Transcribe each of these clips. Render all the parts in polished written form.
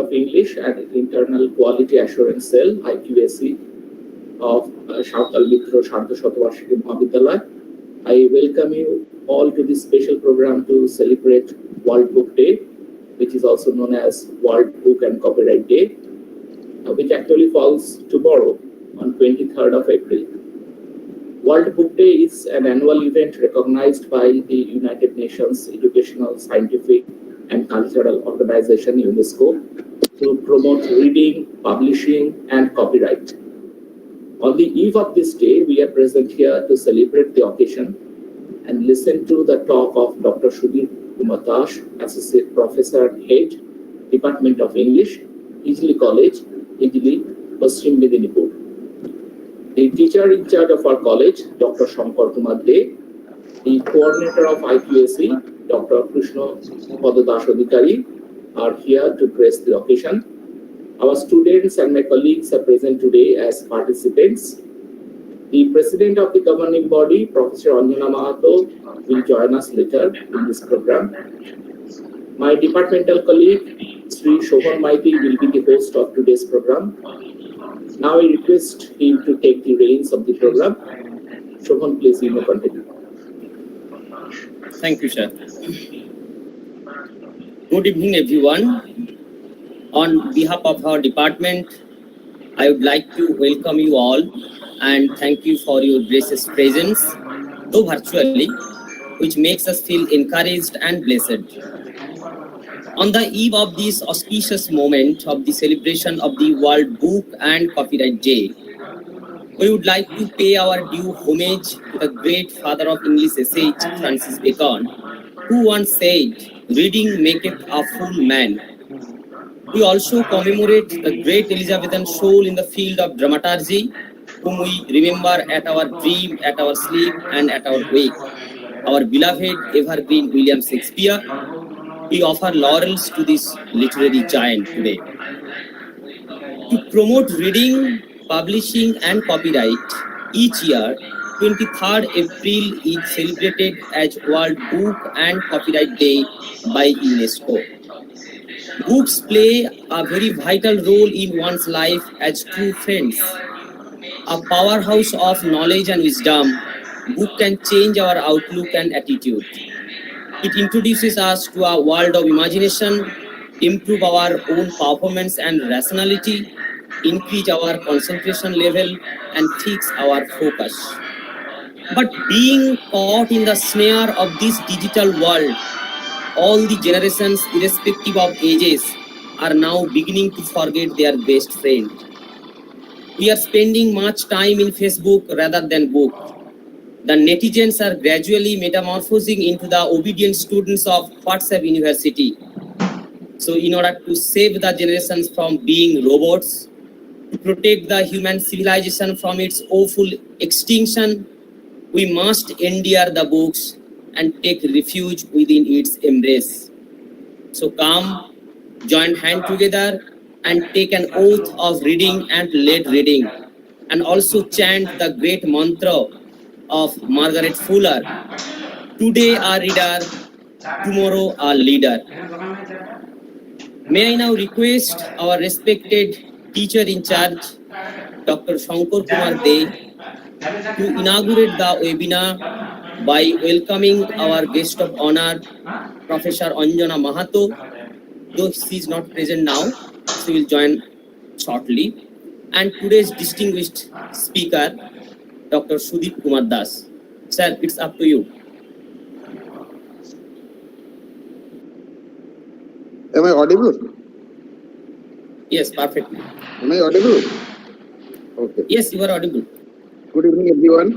of English and Internal Quality Assurance Cell, IQAC, of Santal Bidroha Sardha Satabarshiki Mahavidyalaya. I welcome you all to this special program to celebrate World Book Day, which is also known as World Book and Copyright Day, which actually falls tomorrow on 23rd of April. World Book Day is an annual event recognized by the United Nations Educational, Scientific and Cultural Organization, UNESCO, to promote reading, publishing and copyright. On the eve of this day, we are present here to celebrate the occasion and listen to the talk of Dr. Sudhir Kumar Das, Associate Professor, Head, Department of English, Ijli College, Ijli, Paschim, Medinipur. The teacher in charge of our college, Dr. Shankar Kumar De, the coordinator of IQAC, Dr. Krishna Padadas Adhikari, are here to grace the occasion. Our students and my colleagues are present today as participants. The president of the governing body, Professor Anjana Mahato, will join us later in this program. My departmental colleague, Sri Shobhan Maiti, will be the host of today's program. Now I request him to take the reins of the program. Shobhan, please, you may continue. Thank you, sir. Good evening, everyone. On behalf of our department, I would like to welcome you all and thank you for your gracious presence, though virtually, which makes us feel encouraged and blessed. On the eve of this auspicious moment of the celebration of the World Book and Copyright Day, we would like to pay our due homage to the great father of English SH, Francis Bacon, who once said, "Reading maketh a fool man." We also commemorate the great Elizabethan soul in the field of dramaturgy, whom we remember at our dream, at our sleep, and at our wake. Our beloved evergreen William Shakespeare. We offer laurels to this literary giant today. To promote reading, publishing, and copyright, each year, 23rd April is celebrated as World Book and Copyright Day by UNESCO. Books play a very vital role in one's life as true friends. A powerhouse of knowledge and wisdom, book can change our outlook and attitude. It introduces us to a world of imagination, improve our own performance and rationality, increase our concentration level, and fix our focus. But being caught in the snare of this digital world, all the generations, irrespective of ages, are now beginning to forget their best friend. We are spending much time in Facebook rather than book. The netizens are gradually metamorphosing into the obedient students of WhatsApp University. So in order to save the generations from being robots, to protect the human civilization from its awful extinction, we must endure the books and take refuge within its embrace. So come, join hand together and take an oath of reading and let reading, and also chant the great mantra of Margaret Fuller, "Today a reader, tomorrow a leader." May I now request our respected teacher in charge, Dr. Shankar Kumar De, to inaugurate the webinar by welcoming our guest of honor, Professor Anjana Mahato. Though she is not present now, she will join shortly. And today's distinguished speaker, Dr. Sudhir Kumar Das. Sir, it's up to you. Am I audible? Yes, perfectly. Am I audible? Okay. Yes, you are audible. Good evening, everyone.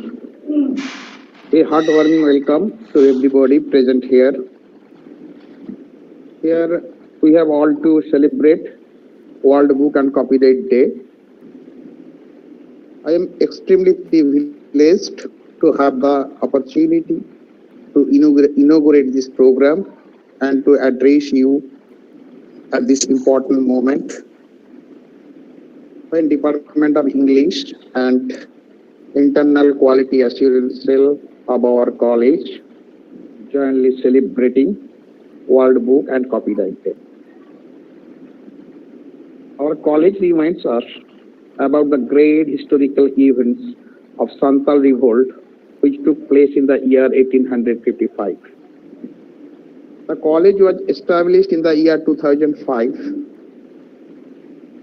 A heartwarming welcome to everybody present here. Here we have all to celebrate World Book and Copyright Day. I am extremely privileged to have the opportunity to inaugurate this program and to address you at this important moment when Department of English and Internal Quality Assurance Cell of our college jointly celebrating World Book and Copyright Day. Our college reminds us about the great historical events of Santal revolt, which took place in the year 1855. The college was established in the year 2005.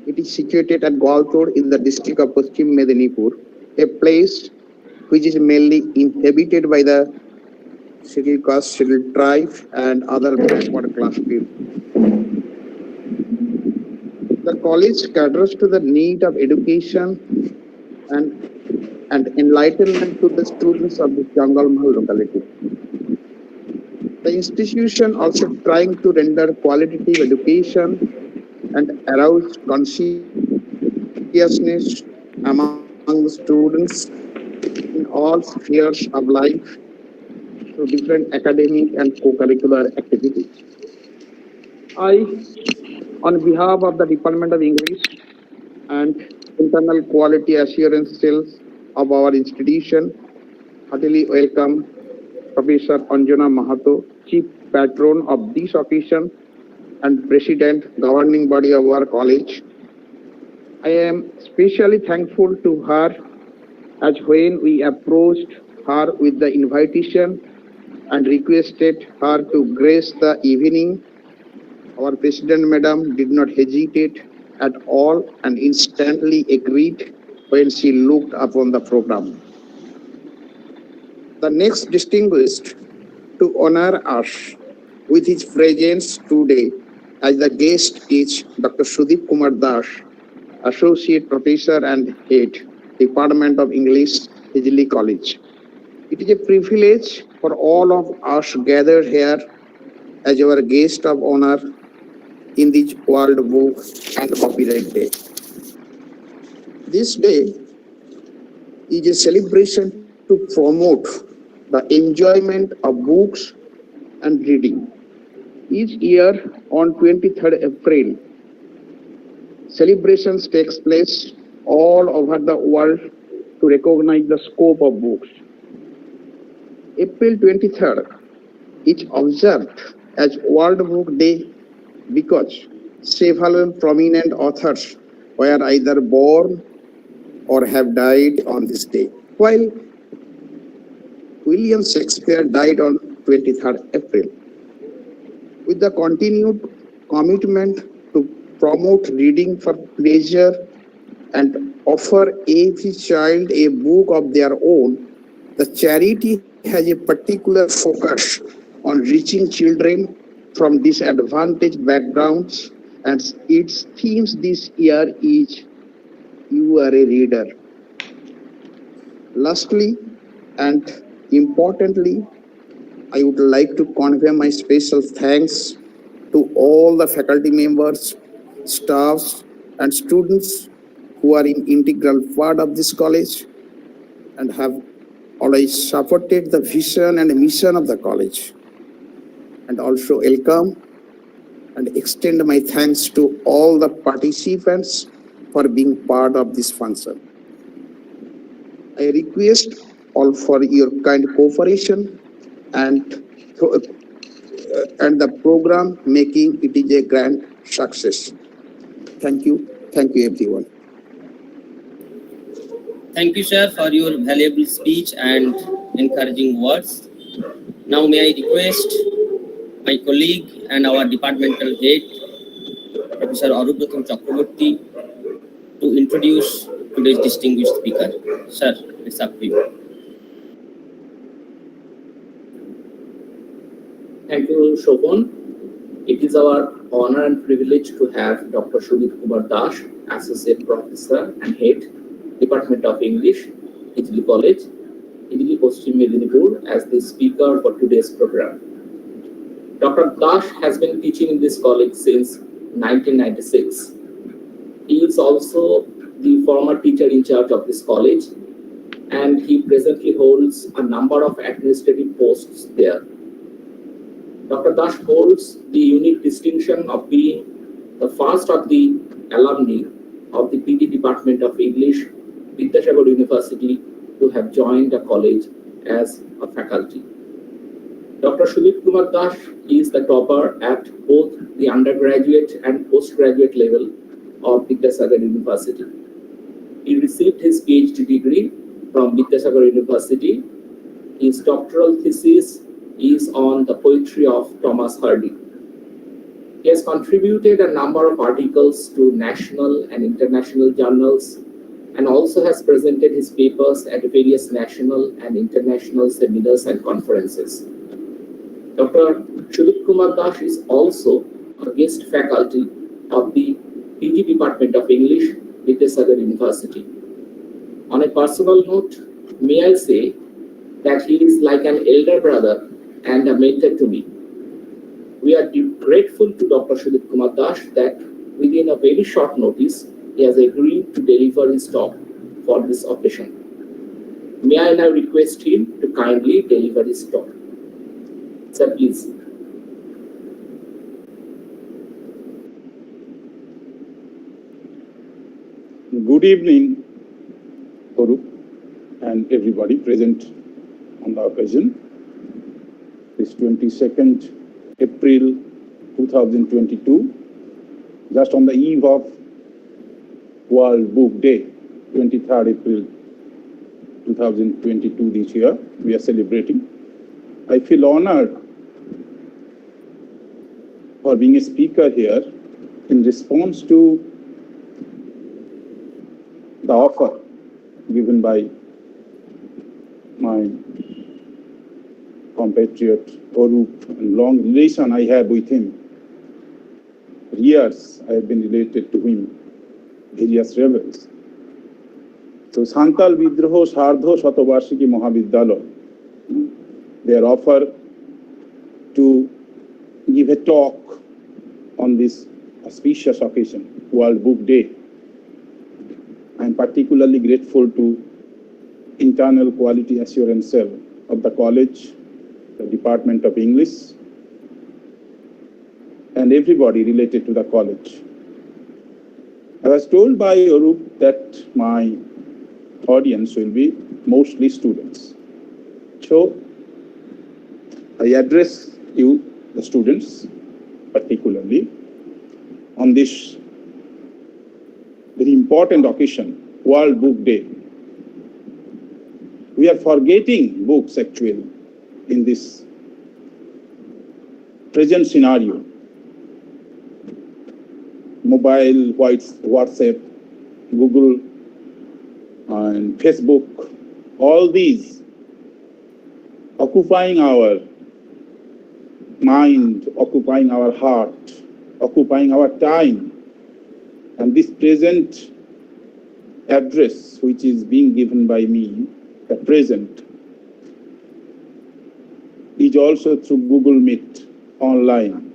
It is situated at Goaltore in the district of Paschim, Medinipur, a place which is mainly inhabited by the scheduled caste, scheduled tribe, and other backward class people. The college caters to the need of education and enlightenment to the students of the Jungle Mahal locality. The institution also trying to render qualitative education and arouse consciousness among the students in all spheres of life through different academic and co-curricular activities. I, on behalf of the Department of English and Internal Quality Assurance Cells of our institution, heartily welcome Professor Anjana Mahato, Chief Patron of this occasion and President, Governing Body of our college. I am especially thankful to her as when we approached her with the invitation and requested her to grace the evening, our President Madam did not hesitate at all and instantly agreed when she looked upon the program. The next distinguished to honor us with his presence today as the guest is Dr. Sudip Kumar Das, Associate Professor and Head, Department of English, Hijli College. It is a privilege for all of us gathered here as our guest of honor in this World Book and Copyright Day. This day is a celebration to promote the enjoyment of books and reading. Each year on 23rd April, celebrations takes place all over the world to recognize the scope of books. April 23rd is observed as World Book Day because several prominent authors were either born or have died on this day. While William Shakespeare died on 23rd April. With the continued commitment to promote reading for pleasure and offer every child a book of their own, the charity has a particular focus on reaching children from disadvantaged backgrounds, and its themes this year is You Are a Reader. Lastly, and importantly, I would like to convey my special thanks to all the faculty members, staffs, and students who are an integral part of this college and have always supported the vision and mission of the college. And also welcome and extend my thanks to all the participants for being part of this function. I request all for your kind cooperation and the program making it is a grand success. Thank you everyone. Thank you, sir, for your valuable speech and encouraging words. Now may I request my colleague and our departmental head, Professor Arupratham Chakraborty, to introduce today's distinguished speaker. Sir, it's up to you. Thank you, Shobhan. It is our honor and privilege to have Dr. Sudip Kumar Das, Associate Professor and Head, Department of English, Hijli College, Hijli Paschim Medinipur, as the speaker for today's program. Dr. Das has been teaching in this college since 1996. He is also the former teacher in charge of this college, and he presently holds a number of administrative posts there. Dr. Das holds the unique distinction of being the first of the alumni of the PD Department of English, Vidyasagar University, to have joined the college as a faculty. Dr. Sudip Kumar Das is the topper at both the undergraduate and postgraduate level of the Vidyasagar University. He received his PhD degree from Vidyasagar University. His doctoral thesis is on the poetry of Thomas Hardy. He has contributed a number of articles to national and international journals and also has presented his papers at various national and international seminars and conferences. Dr. Sudip Kumar Das is also a guest faculty of the PG Department of English, Vidyasagar University. On a personal note, may I say that he is like an elder brother and a mentor to me. We are grateful to Dr. Sudip Kumar Das that within a very short notice, he has agreed to deliver his talk for this occasion. May I now request him to kindly deliver his talk. Sir, please. Good evening, Orup, and everybody present on the occasion. This 22nd April 2022, just on the eve of World Book Day, 23rd April 2022 this year, we are celebrating. I feel honored for being a speaker here in response to the offer given by my compatriot Orup, and long relation I have with him. For years I have been related to him, various levels. So Santal, Bidroha, Sardha, Satabarshiki, Mahavidyalaya, their offer to give a talk on this auspicious occasion, World Book Day. I am particularly grateful to Internal Quality Assurance Cell of the college, the Department of English, and everybody related to the college. I was told by Orup that my audience will be mostly students. So I address you, the students, particularly on this very important occasion, World Book Day. We are forgetting books actually in this present scenario. Mobile, WhatsApp, Google, and Facebook, all these occupying our mind, occupying our heart, occupying our time. And this present address, which is being given by me, the present, is also through Google Meet online.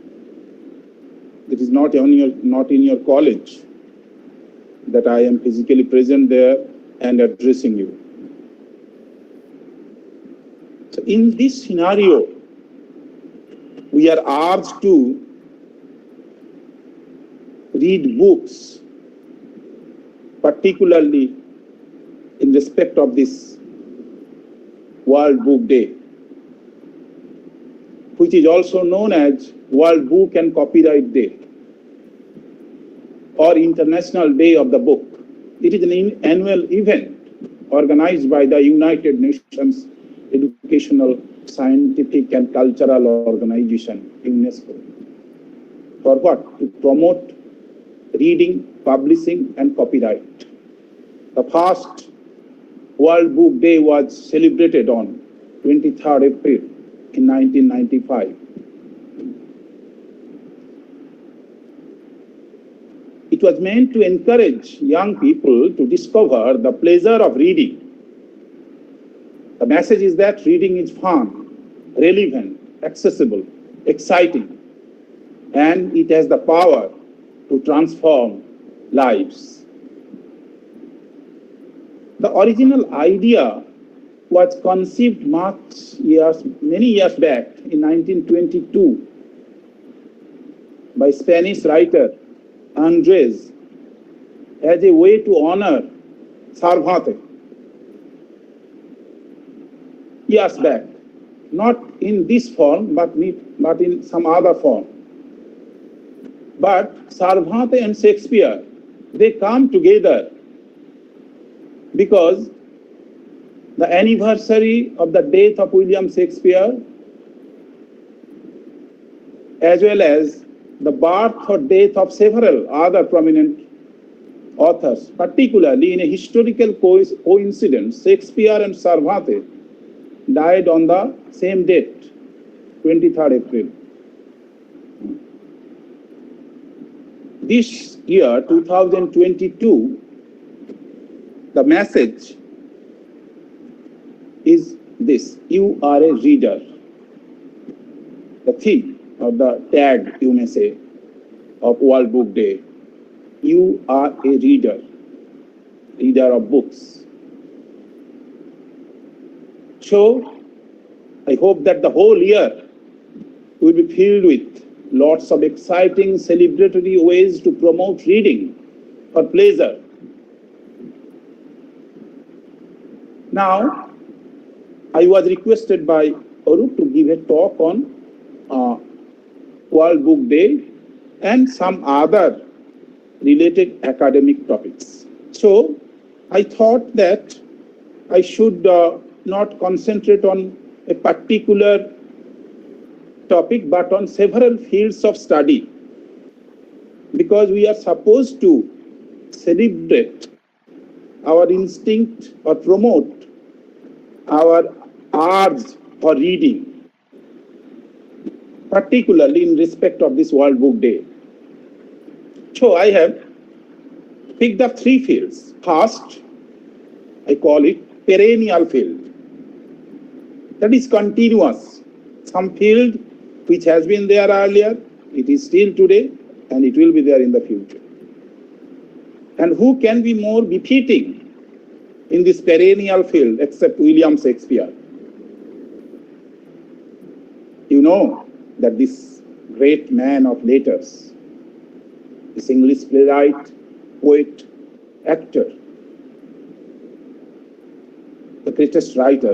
It is not in your college that I am physically present there and addressing you. So in this scenario, we are asked to read books, particularly in respect of this World Book Day, which is also known as World Book and Copyright Day or International Day of the Book. It is an annual event organized by the United Nations Educational, Scientific and Cultural Organization, UNESCO. For what? To promote reading, publishing and copyright. The first World Book Day was celebrated on 23rd April in 1995. It was meant to encourage young people to discover the pleasure of reading. The message is that reading is fun, relevant, accessible, exciting, and it has the power to transform lives. The original idea was conceived many years back in 1922 by Spanish writer Andres as a way to honor Sardha. Years back, not in this form, but in some other form. But Sardha and Shakespeare they come together because the anniversary of the death of William Shakespeare, as well as the birth or death of several other prominent authors, particularly in a historical coincidence, Shakespeare and Sardha died on the same date, 23rd April. This year, 2022, the message is this: you are a reader. The theme or the tag, you may say, of World Book Day: you are a reader, reader of books. So, I hope that the whole year will be filled with lots of exciting celebratory ways to promote reading for pleasure. Now, I was requested by Arup to give a talk on World Book Day and some other related academic topics. So, I thought that I should not concentrate on a particular topic, but on several fields of study, because we are supposed to celebrate our instinct or promote our urge for reading, particularly in respect of this World Book Day. So I have picked up three fields. First, I call it perennial field. That is continuous. Some field which has been there earlier, it is still today, and it will be there in the future. And who can be more befitting in this perennial field except William Shakespeare? You know that this great man of letters, this English playwright, poet, actor, the greatest writer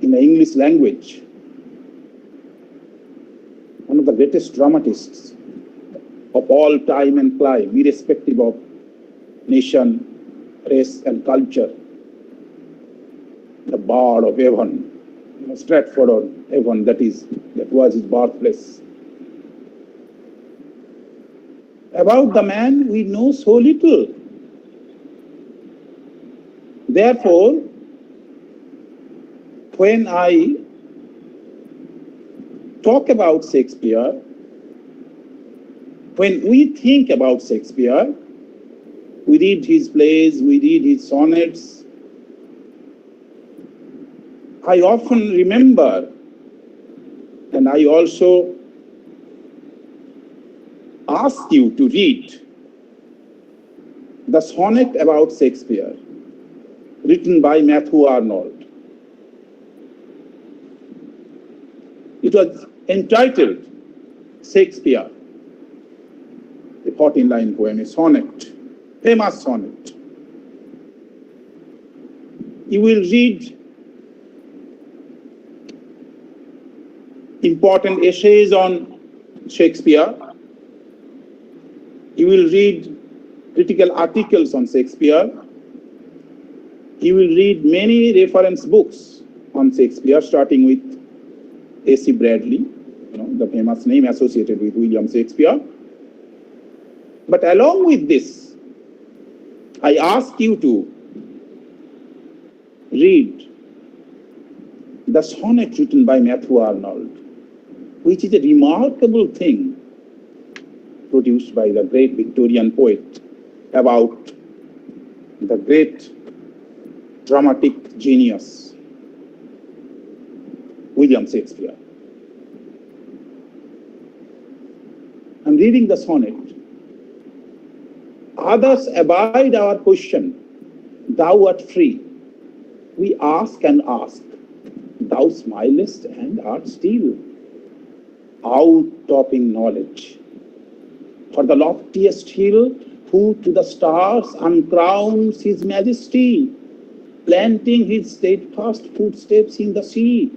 in the English language, one of the greatest dramatists of all time and clime, irrespective of nation, race, and culture, the Bard of Avon, Stratford on Avon, that was his birthplace. About the man, we know so little. Therefore, when I talk about Shakespeare, when we think about Shakespeare, we read his plays, we read his sonnets, I often remember, and I also ask you to read the sonnet about Shakespeare, written by Matthew Arnold. It was entitled Shakespeare, a 14-line poem, a sonnet, famous sonnet. You will read important essays on Shakespeare. You will read critical articles on Shakespeare. You will read many reference books on Shakespeare, starting with A.C. Bradley, the famous name associated with William Shakespeare. But along with this, I ask you to read the sonnet written by Matthew Arnold, which is a remarkable thing produced by the great Victorian poet about the great dramatic genius, William Shakespeare. I'm reading the sonnet. Others abide our question, thou art free. We ask and ask, thou smilest and art still. Out-topping knowledge. For the loftiest hill, who to the stars uncrowns his majesty, planting his steadfast footsteps in the sea,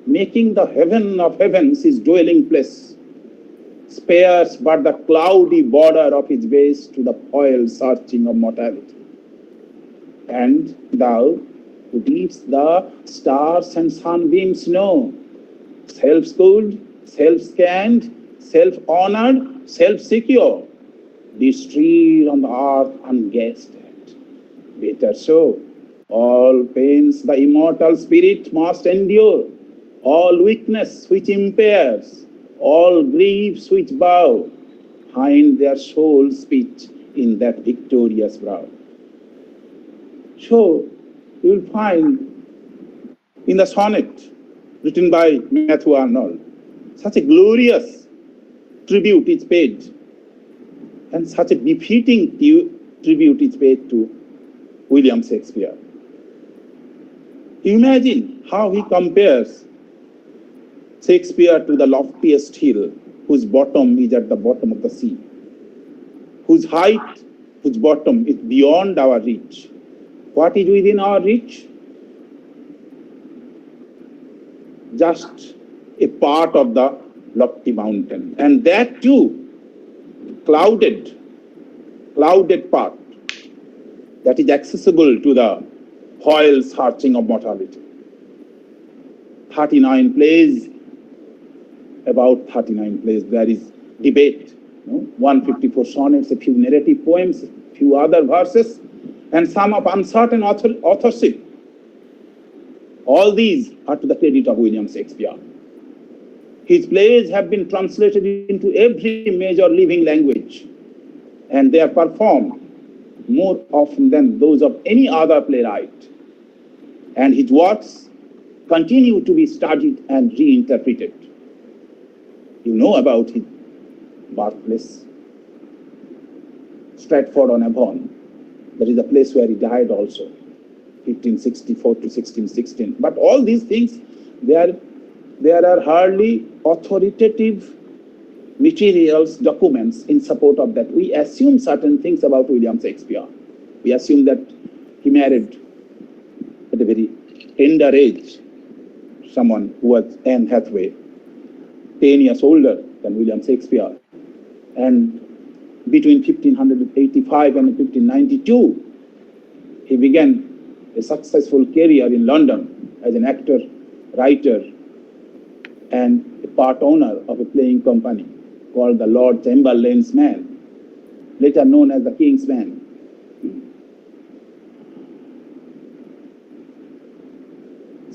making the heaven of heavens his dwelling place. spares but the cloudy border of his base to the foil searching of mortality. And thou, who didst the stars and sunbeams know, self-schooled, self-scanned, self-honored, self-secure, didst tread on the earth unguessed at. Better so, all pains the immortal spirit must endure, all weakness which impairs, all griefs which bow, find their soul's speech in that victorious brow. So, you will find in the sonnet written by Matthew Arnold, such a glorious tribute is paid, and such a befitting tribute is paid to William Shakespeare. Imagine how he compares Shakespeare to the loftiest hill, whose bottom is at the bottom of the sea, whose height, whose bottom is beyond our reach. What is within our reach? Just a part of the lofty mountain, and that too clouded part that is accessible to the foil searching of mortality. 39 plays, about 39 plays, there is debate. 154 sonnets, a few narrative poems, a few other verses, and some of uncertain authorship. All these are to the credit of William Shakespeare. His plays have been translated into every major living language, and they are performed more often than those of any other playwright. And his works continue to be studied and reinterpreted. You know about his birthplace, Stratford-on-Avon. That is the place where he died also, 1564 to 1616. But all these things, there are hardly authoritative materials, documents in support of that. We assume certain things about William Shakespeare. We assume that he married at a very tender age someone who was Anne Hathaway, 10 years older than William Shakespeare. And between 1585 and 1592, he began a successful career in London as an actor, writer, and a part owner of a playing company called the Lord Chamberlain's Man, later known as the King's Man.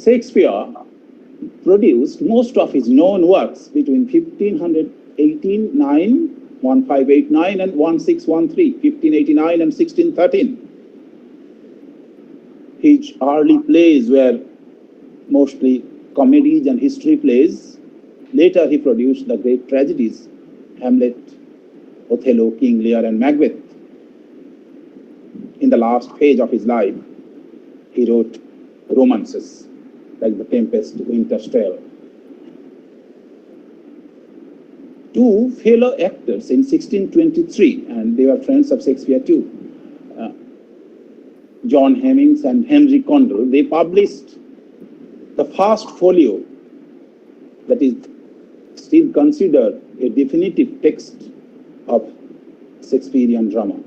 Shakespeare produced most of his known works between 1589, 1589 and 1613, 1589 and 1613. His early plays were mostly comedies and history plays. Later he produced the great tragedies, Hamlet, Othello, King Lear, and Macbeth. In the last phase of his life, he wrote romances like The Tempest, Winter's Tale. Two fellow actors in 1623, and they were friends of Shakespeare too, John Hemmings and Henry Condell, they published the first folio that is still considered a definitive text of Shakespearean drama.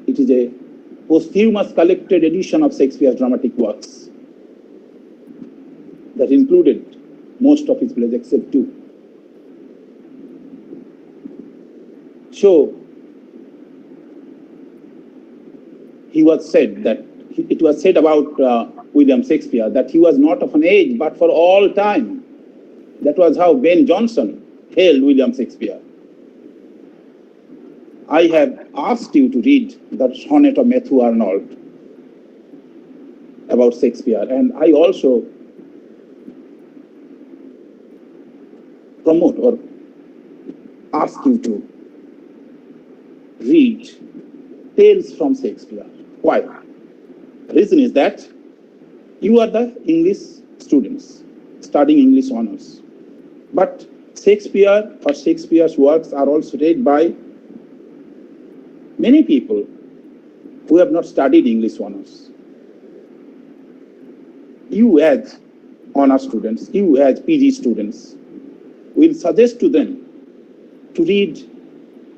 It is a posthumous collected edition of Shakespeare's dramatic works that included most of his plays except two. So, it was said about William Shakespeare that he was not of an age but for all time. That was how Ben Jonson hailed William Shakespeare. I have asked you to read the sonnet of Matthew Arnold about Shakespeare, and I also promote or ask you to read Tales from Shakespeare. Why? The reason is that you are the English students studying English honors. But Shakespeare or Shakespeare's works are also read by many people who have not studied English honors. You as honor students, you as PG students, will suggest to them to read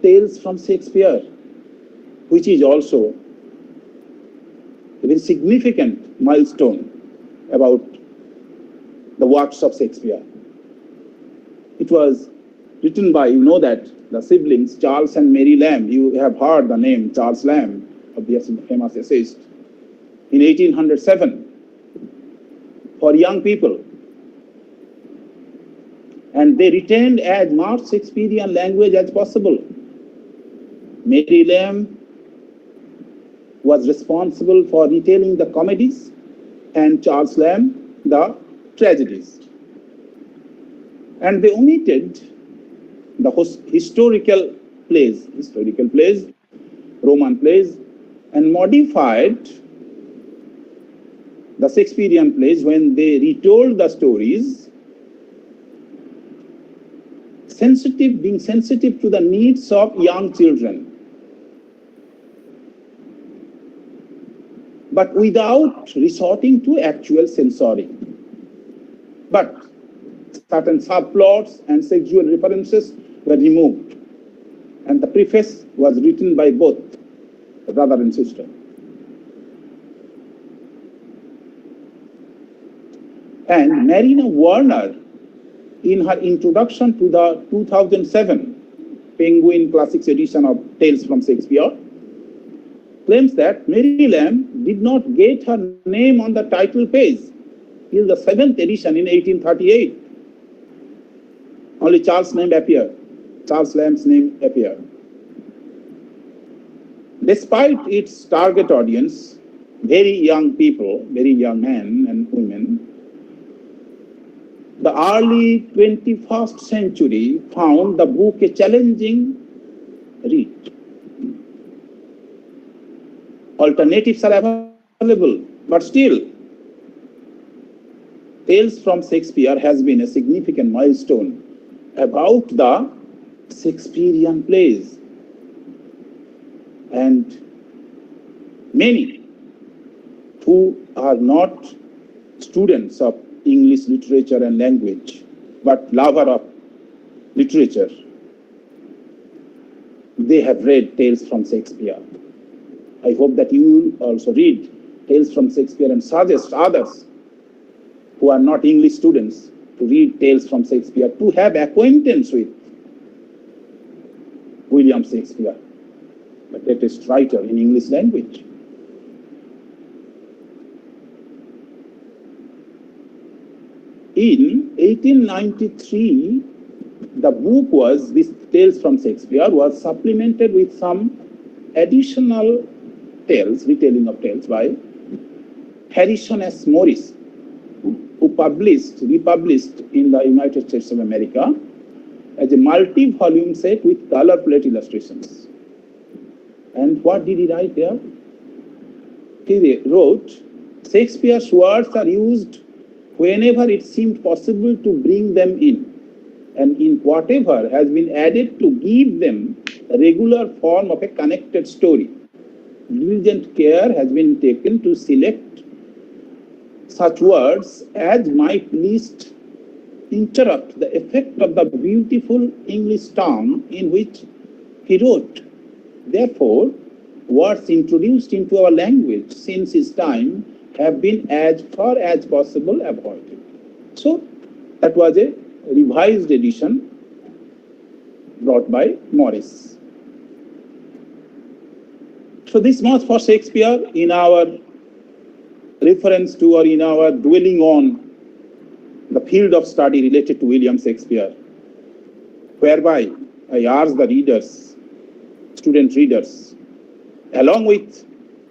Tales from Shakespeare, which is also a very significant milestone about the works of Shakespeare. It was written by, you know that, the siblings Charles and Mary Lamb. You have heard the name Charles Lamb, obviously famous essayist, in 1807 for young people. And they retained as much Shakespearean language as possible. Mary Lamb was responsible for retelling the comedies and Charles Lamb the tragedies. And they omitted the historical plays, Roman plays, and modified the Shakespearean plays when they retold the stories, being sensitive to the needs of young children, but without resorting to actual censoring. But certain subplots and sexual references were removed, and the preface was written by both brother and sister. And Marina Warner, in her introduction to the 2007 Penguin Classics edition of Tales from Shakespeare, claims that Mary Lamb did not get her name on the title page till the 7th edition in 1838. Only Charles' Lamb's name appeared. Despite its target audience, very young people, very young men and women, the early 21st century found the book a challenging read. Alternatives are available, but still, Tales from Shakespeare has been a significant milestone about the Shakespearean plays. And many who are not students of English literature and language, but lover of literature, they have read Tales from Shakespeare. I hope that you will also read Tales from Shakespeare and suggest others who are not English students to read Tales from Shakespeare, to have acquaintance with William Shakespeare, the greatest writer in English language. In 1893, the book was, this Tales from Shakespeare, was supplemented with some additional tales, retelling of tales by Harrison S. Morris, who republished in the United States of America as a multi-volume set with color plate illustrations. And what did he write there? He wrote, Shakespeare's words are used whenever it seemed possible to bring them in, and in whatever has been added to give them a regular form of a connected story. Diligent care has been taken to select such words as might least interrupt the effect of the beautiful English tongue in which he wrote. Therefore, words introduced into our language since his time have been as far as possible avoided. So, that was a revised edition brought by Morris. So, this much for Shakespeare in our reference to, or in our dwelling on the field of study related to William Shakespeare, whereby I urge the readers, student readers, along with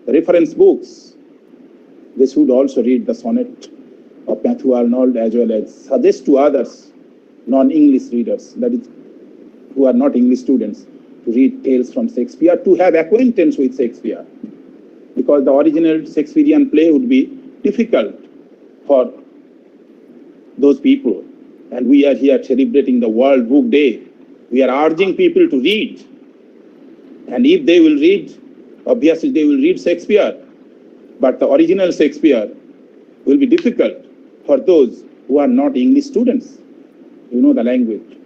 the reference books, they should also read the sonnet of Matthew Arnold, as well as suggest to others, non-English readers, that is, who are not English students, to read Tales from Shakespeare, to have acquaintance with Shakespeare, because the original Shakespearean play would be difficult for those people. And we are here celebrating the World Book Day. We are urging people to read. And if they will read, obviously they will read Shakespeare. But the original Shakespeare will be difficult for those who are not English students. You know the language.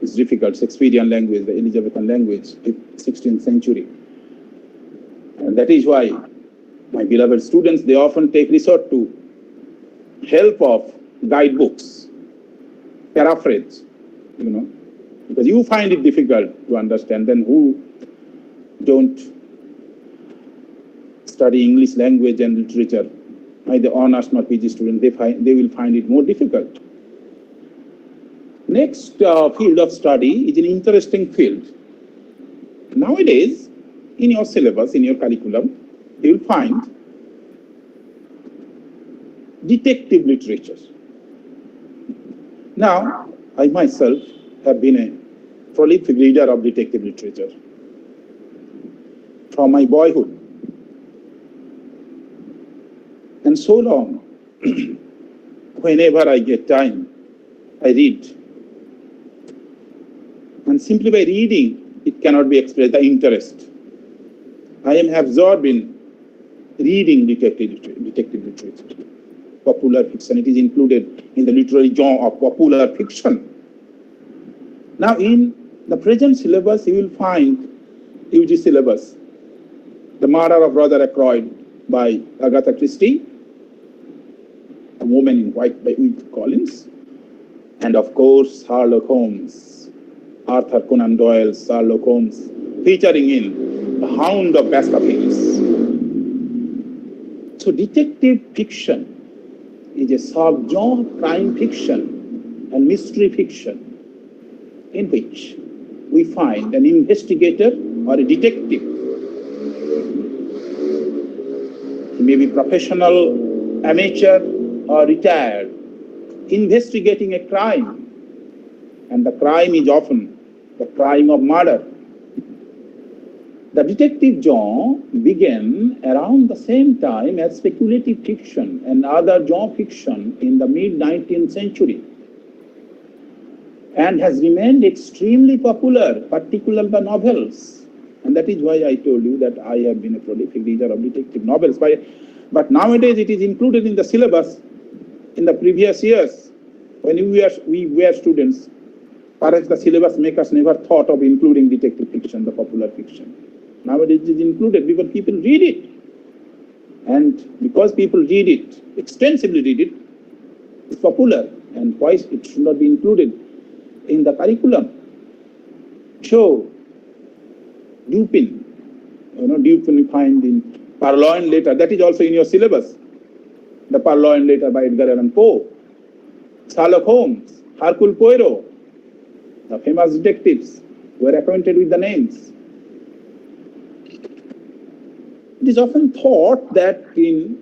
It's difficult. Shakespearean language, the Elizabethan language, 16th century. And that is why my beloved students, they often take resort to help of guidebooks, paraphrase, because you find it difficult to understand. Then who don't study English language and literature, neither honors nor PG students, they will find it more difficult. Next field of study is an interesting field. Nowadays, in your syllabus, in your curriculum, you will find detective literature. Now, I myself have been a prolific reader of detective literature from my boyhood. And so long, whenever I get time, I read. And simply by reading, it cannot be expressed, the interest. I am absorbed in reading detective literature, popular fiction. It is included in the literary genre of popular fiction. Now, in the present syllabus, you will find UG syllabus, The Murder of Roger Ackroyd by Agatha Christie, A Woman in White by Wilkie Collins, and of course, Sherlock Holmes, Arthur Conan Doyle's Sherlock Holmes, featuring in The Hound of Baskervilles. So detective fiction is a sub-genre crime fiction and mystery fiction in which we find an investigator or a detective. He may be professional, amateur, or retired, investigating a crime. And the crime is often the crime of murder. The detective genre began around the same time as speculative fiction and other genre fiction in the mid-19th century, and has remained extremely popular, particularly the novels. And that is why I told you that I have been a prolific reader of detective novels. But nowadays it is included in the syllabus. In the previous years, when we were students, perhaps the syllabus makers never thought of including detective fiction, the popular fiction. Nowadays it is included because people read it. And because people read it, extensively read it, it's popular. And why it should not be included in the curriculum? So, Dupin, Dupin you find in Purloined Letter, that is also in your syllabus. The Purloined Letter by Edgar Allan Poe, Sherlock Holmes, Hercule Poirot, the famous detectives were acquainted with the names. It is often thought that in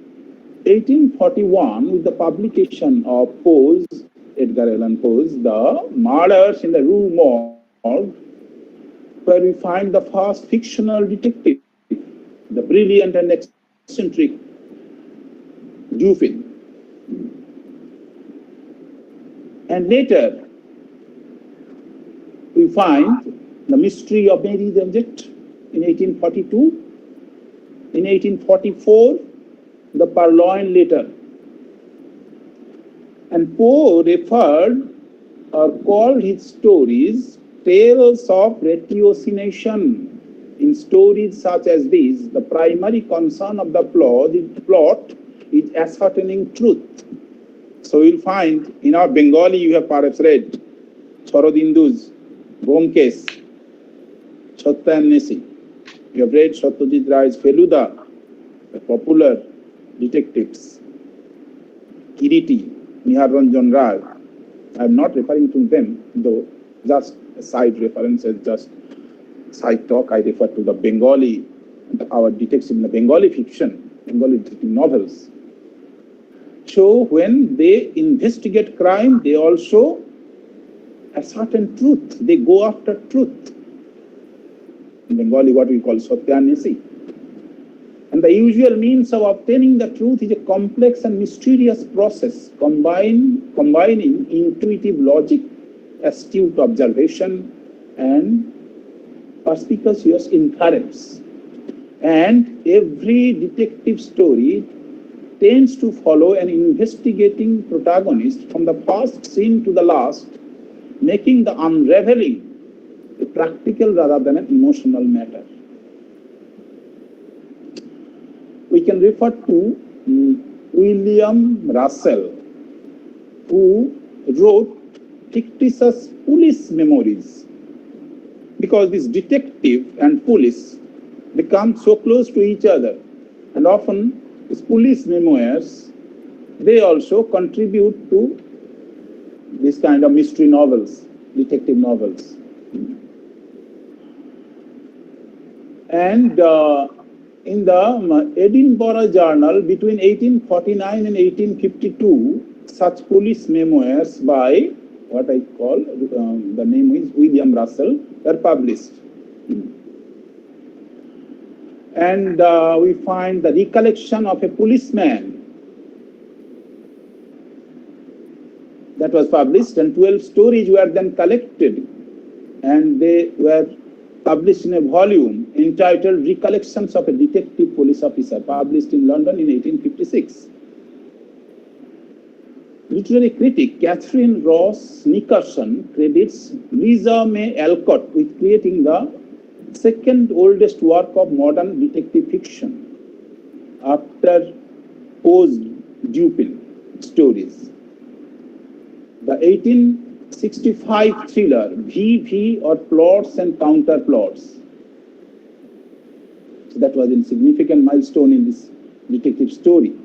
1841, with the publication of Poe's, Edgar Allan Poe's, The Murders in the Rue Morgue, where we find the first fictional detective, the brilliant and eccentric Dupin. And later, we find The Mystery of Mary the Object in 1842. In 1844, The Purloined Letter. And Poe referred or called his stories tales of ratiocination. In stories such as these, the primary concern of the plot is ascertaining truth. So you'll find in our Bengali, you have perhaps read Sharadindu's Bomkesh, Satyannesi. You have read Satyajit Ray's Feluda, the popular detectives, Kiriti, Nihar Ranjan Rai. I am not referring to them, though just side references, just side talk. I refer to the Bengali, our detectives in the Bengali fiction, Bengali detective novels. So when they investigate crime, they also ascertain truth. They go after truth. In Bengali, what we call Satyannesi. And the usual means of obtaining the truth is a complex and mysterious process, combining intuitive logic, astute observation, and perspicacious inference. And every detective story tends to follow an investigating protagonist from the first scene to the last, making the unraveling a practical rather than an emotional matter. We can refer to William Russell, who wrote fictitious police memories, because this detective and police become so close to each other, and often these police memoirs, they also contribute to this kind of mystery novels, detective novels. And in the Edinburgh Journal between 1849 and 1852, such police memoirs by what I call, the name is William Russell, were published. And we find the recollection of a policeman that was published, and 12 stories were then collected, and they were published in a volume entitled Recollections of a Detective Police Officer, published in London in 1856. Literary critic Catherine Ross Nickerson credits Louisa May Alcott with creating the second oldest work of modern detective fiction after Poe's Dupin stories. The 1865 thriller V.V. or Plots and Counterplots. So that was a significant milestone in this detective story.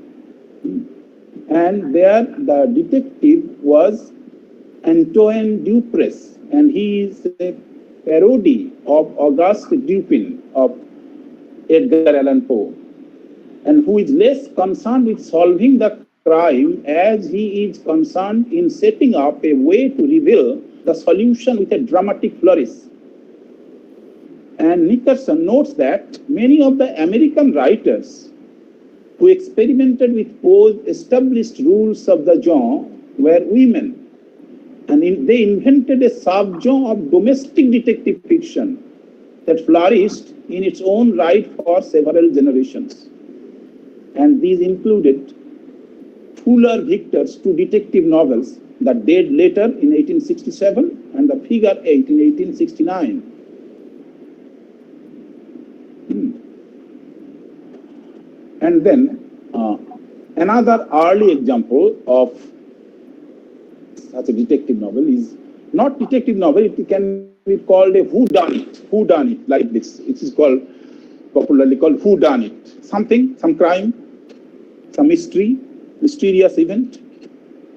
And there the detective was Antoine Dupress, and he is a parody of Auguste Dupin of Edgar Allan Poe, and who is less concerned with solving the crime as he is concerned in setting up a way to reveal the solution with a dramatic flourish. And Nickerson notes that many of the American writers who experimented with Poe's established rules of the genre were women, and they invented a subgenre of domestic detective fiction that flourished in its own right for several generations. And these included Fuller Victor's two detective novels, The Dead Letter in 1867 and The Figure 8 in 1869. And then another early example of such a detective novel is not detective novel, it can be called a whodunit, like this. It is called, popularly called whodunit. Something, some crime, some mystery, mysterious event,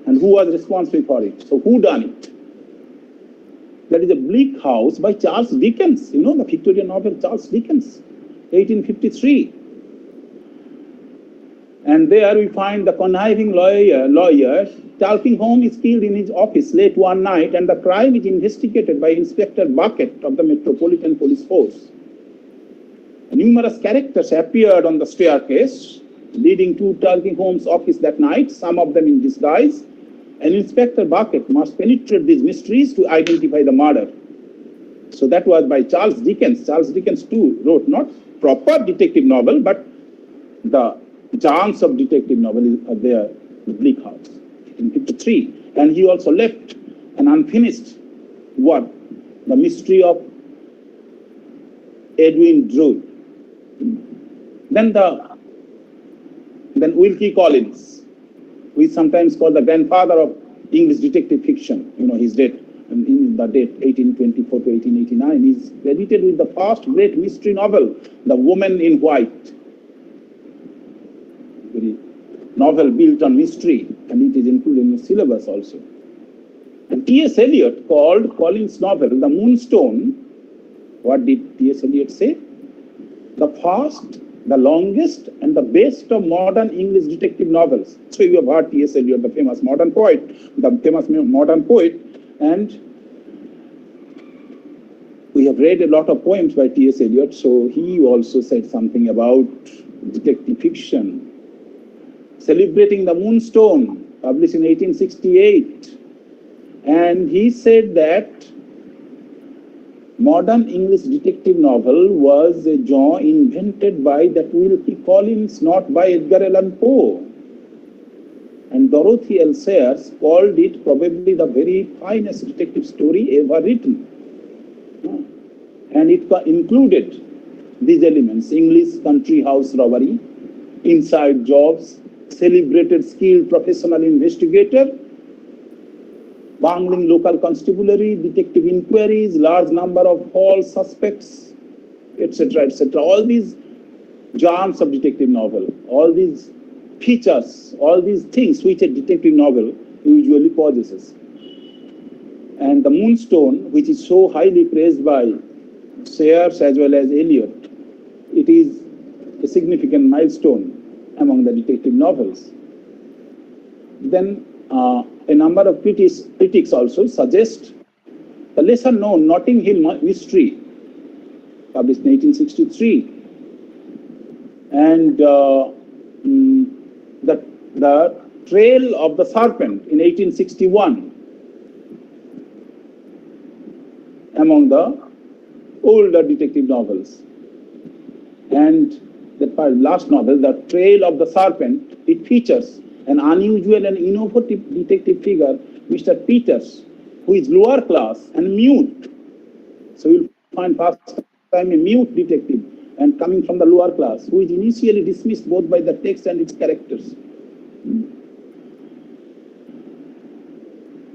and who was responsible for it. So who done it? That is a Bleak House by Charles Dickens, you know, the Victorian novel Charles Dickens, 1853. And there we find the conniving lawyer Tulkinghorn is killed in his office late one night, and the crime is investigated by Inspector Bucket of the Metropolitan Police Force. Numerous characters appeared on the staircase leading to Tulkinghorn's office that night, some of them in disguise, and Inspector Bucket must penetrate these mysteries to identify the murder. So that was by Charles Dickens. Charles Dickens too wrote not proper detective novel, but the germs of detective novel are there, the Bleak House, in 1853. And he also left an unfinished work, The Mystery of Edwin Drood. Then Wilkie Collins, who is sometimes called the grandfather of English detective fiction. You know, he's dead, and in the date 1824 to 1889, he's credited with the first great mystery novel, The Woman in White. Very novel built on mystery, and it is included in the syllabus also. And T.S. Eliot called Collins' novel The Moonstone. What did T.S. Eliot say? The first, the longest, and the best of modern English detective novels. So you have heard T.S. Eliot, the famous modern poet, and we have read a lot of poems by T.S. Eliot, so he also said something about detective fiction. Celebrating The Moonstone, published in 1868, and he said that modern English detective novel was a genre invented by that Wilkie Collins, not by Edgar Allan Poe. And Dorothy L. Sayers called it probably the very finest detective story ever written. And it included these elements: English country house robbery, inside jobs, celebrated skilled professional investigator, bungling local constabulary, detective inquiries, large number of false suspects, etc., etc. All these germs of detective novel, all these features, all these things which a detective novel usually possesses. And the Moonstone, which is so highly praised by Sayers as well as Eliot, it is a significant milestone among the detective novels. Then a number of critics also suggest the lesser known Notting Hill Mystery, published in 1863, and the Trail of the Serpent in 1861 among the older detective novels. And the last novel, The Trail of the Serpent, it features an unusual and innovative detective figure, Mr. Peters, who is lower class and mute. So you'll find first time a mute detective and coming from the lower class, who is initially dismissed both by the text and its characters.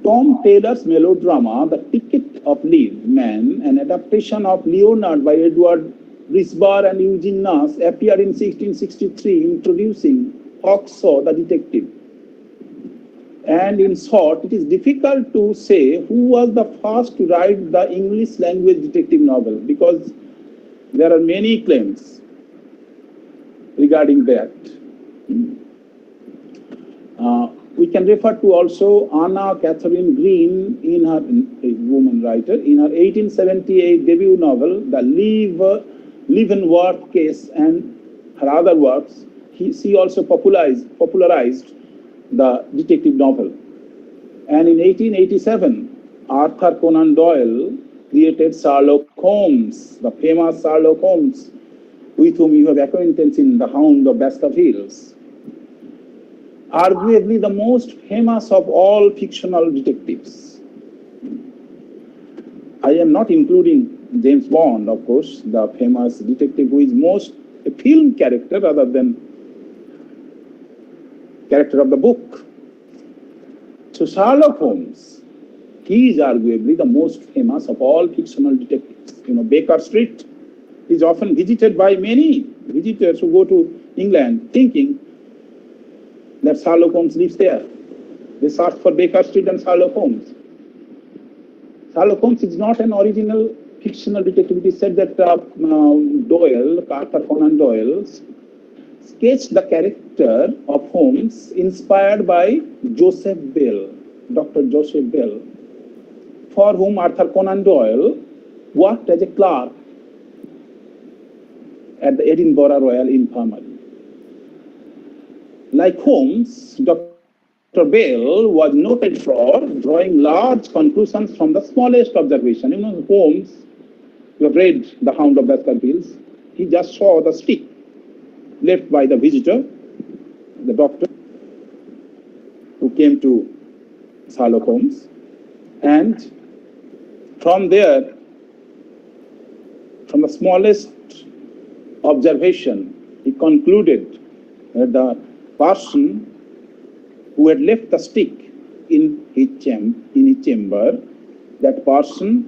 Tom Taylor's melodrama, The Ticket of Leave, Man, an adaptation of Leonard by Edward Risbar and Eugene Nash, appeared in 1663, introducing Hawkshaw the detective. And in short, it is difficult to say who was the first to write the English language detective novel, because there are many claims regarding that. We can refer to also Anna Catherine Green, in her, a woman writer, in her 1878 debut novel, The Leavenworth Case, and her other works. She also popularized the detective novel. And in 1887, Arthur Conan Doyle created Sherlock Holmes, the famous Sherlock Holmes, with whom you have acquaintance in The Hound of Baskervilles. Arguably the most famous of all fictional detectives. I am not including James Bond, of course, the famous detective who is most a film character rather than character of the book. So Sherlock Holmes, he is arguably the most famous of all fictional detectives. You know, Baker Street is often visited by many visitors who go to England thinking that Sherlock Holmes lives there. They search for Baker Street and Sherlock Holmes. Sherlock Holmes is not an original fictional detective. It is said that Doyle, Arthur Conan Doyle, sketched the character of Holmes inspired by Joseph Bell, Dr. Joseph Bell, for whom Arthur Conan Doyle worked as a clerk at the Edinburgh Royal Infirmary. Like Holmes, Dr. Bell was noted for drawing large conclusions from the smallest observation. You know, Holmes, you have read The Hound of Baskervilles, he just saw the stick left by the visitor, the doctor, who came to Sherlock Holmes. And from there, from the smallest observation, he concluded that the person who had left the stick in his chamber, that person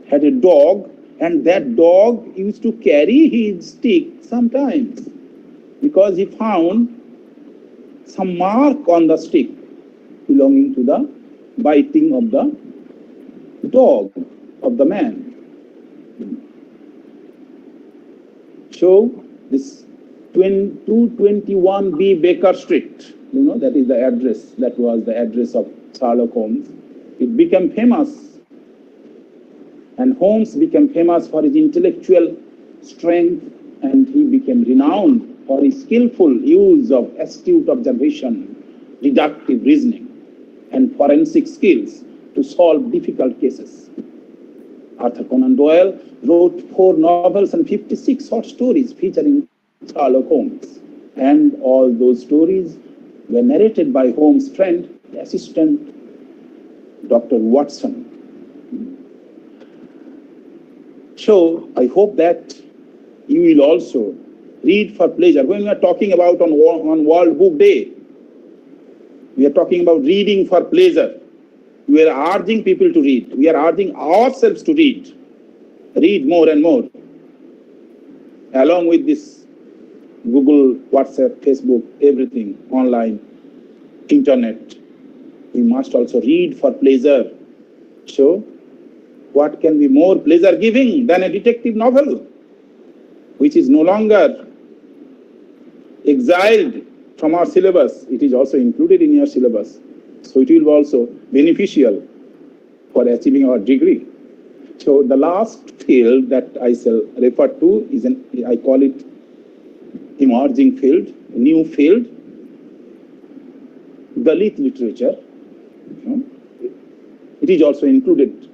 had a dog, and that dog used to carry his stick sometimes, because he found some mark on the stick belonging to the biting of the dog of the man. So this 221B Baker Street, you know, that is the address, that was the address of Sherlock Holmes. It became famous, and Holmes became famous for his intellectual strength, and he became renowned for his skillful use of astute observation, deductive reasoning, and forensic skills to solve difficult cases. Arthur Conan Doyle wrote 4 novels and 56 short stories featuring Sherlock Holmes, and all those stories were narrated by Holmes' friend, the assistant, Dr. Watson. So I hope that you will also read for pleasure. When we are talking about on World Book Day, we are talking about reading for pleasure. We are urging people to read. We are urging ourselves to read. Read more and more. Along with this Google, WhatsApp, Facebook, everything, online, internet, we must also read for pleasure. So, what can be more pleasure giving than a detective novel, which is no longer exiled from our syllabus? It is also included in your syllabus. So it will be also beneficial for achieving our degree. So the last field that I shall refer to is I call it emerging field, new field, Dalit literature. It is also included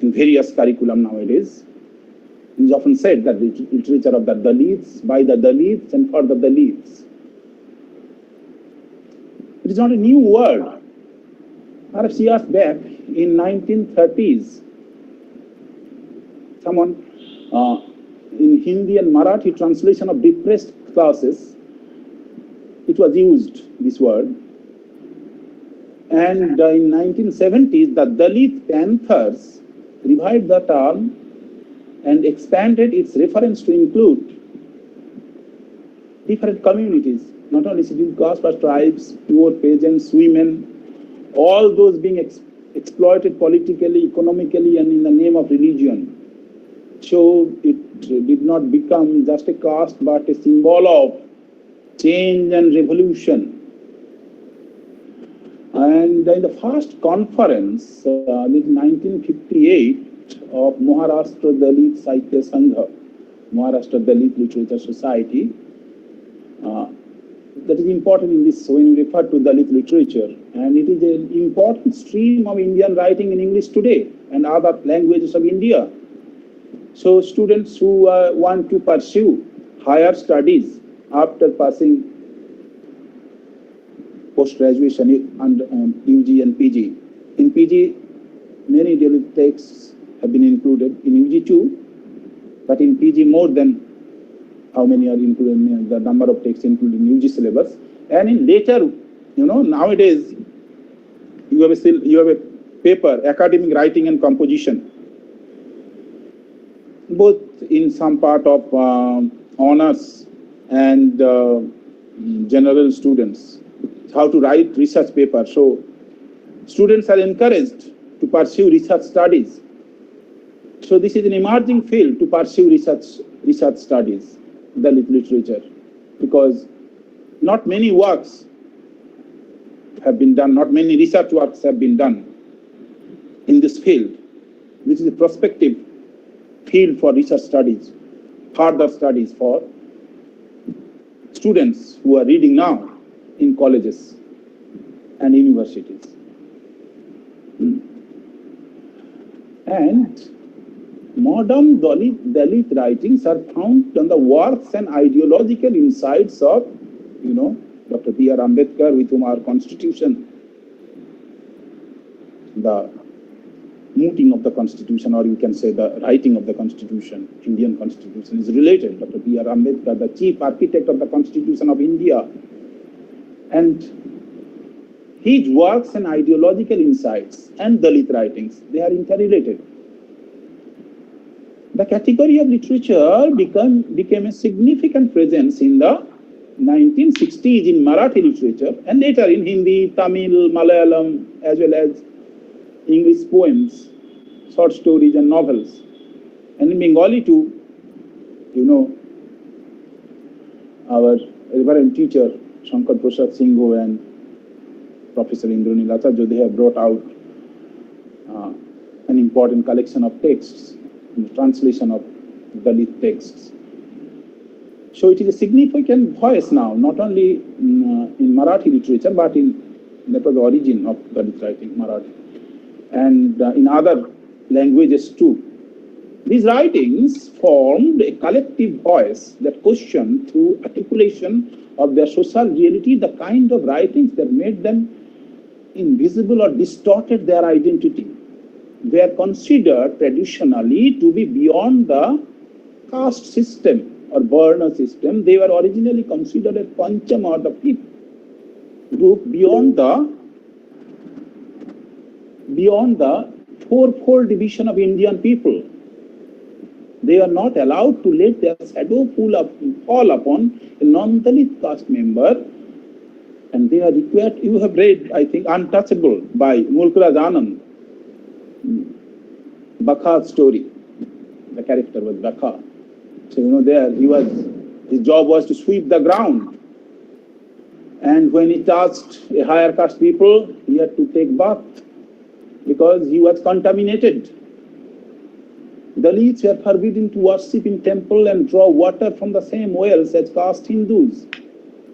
in various curriculum nowadays. It is often said that the literature of the Dalits, by the Dalits and for the Dalits. It is not a new word. Perhaps years back in 1930s, someone in Hindi and Marathi translation of depressed classes, it was used, this word. And in 1970s, the Dalit Panthers revived the term and expanded its reference to include different communities, not only scheduled castes but tribes, poor peasants, women, all those being exploited politically, economically, and in the name of religion. So it did not become just a caste but a symbol of change and revolution. And in the first conference in 1958 of Maharashtra Dalit Sahitya Sangha, Maharashtra Dalit Literature Society, that is important in this when we refer to Dalit literature, and it is an important stream of Indian writing in English today and other languages of India. So students who want to pursue higher studies after passing post-graduation and UG and PG. In PG, many Dalit texts have been included, in UG too, but in PG more than how many are included, the number of texts included in UG syllabus. And in later, nowadays, you have a paper, academic writing and composition, both in some part of honors and general students, how to write research paper. So students are encouraged to pursue research studies. So this is an emerging field to pursue research studies, Dalit literature, because not many works have been done, not many research works have been done in this field. This is a prospective field for research studies, further studies for students who are reading now in colleges and universities. And modern Dalit writings are found on the works and ideological insights of, Dr. B.R. Ambedkar, with whom our constitution, the mooting of the constitution, or you can say the writing of the constitution, Indian constitution, is related. Dr. B.R. Ambedkar, the chief architect of the constitution of India, and his works and ideological insights and Dalit writings, they are interrelated. The category of literature became a significant presence in the 1960s in Marathi literature, and later in Hindi, Tamil, Malayalam, as well as English poems, short stories and novels. And in Bengali too, our reverend teacher, Shankar Prasad Singho and Professor Indranil Acharya, they have brought out an important collection of texts, translation of Dalit texts. So it is a significant voice now, not only in Marathi literature, but that was the origin of Dalit writing, Marathi, and in other languages too. These writings formed a collective voice that questioned through articulation of their social reality, the kind of writings that made them invisible or distorted their identity. They are considered traditionally to be beyond the caste system or Varna system. They were originally considered as Pancham or the fifth group beyond the fourfold division of Indian people. They are not allowed to let their shadow fall upon a non-Dalit caste member, and they are required. You have read, I think, Untouchable by Mulkraj Anand, Bakha's story. The character was Bakha. So, there his job was to sweep the ground. And when he touched a higher caste people, he had to take bath because he was contaminated. Dalits were forbidden to worship in temple and draw water from the same wells as caste Hindus.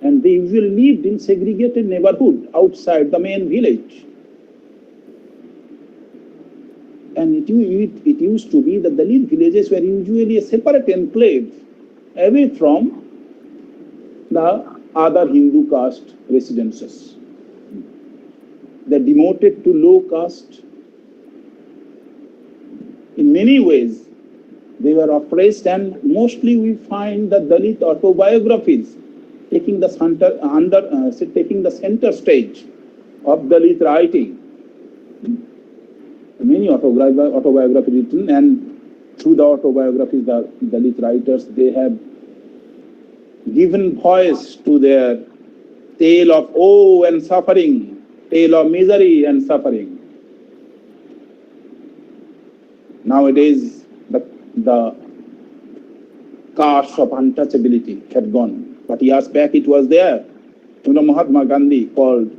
And they usually lived in segregated neighborhood outside the main village. And it used to be that Dalit villages were usually a separate enclave away from the other Hindu caste residences. They are demoted to low caste. In many ways, they were oppressed, and mostly we find the Dalit autobiographies taking the center stage of Dalit writing. Many autobiographies written, and through the autobiographies, the Dalit writers, they have given voice to their tale of woe and suffering, tale of misery and suffering. Nowadays, the caste of untouchability had gone. But years back it was there. Mahatma Gandhi called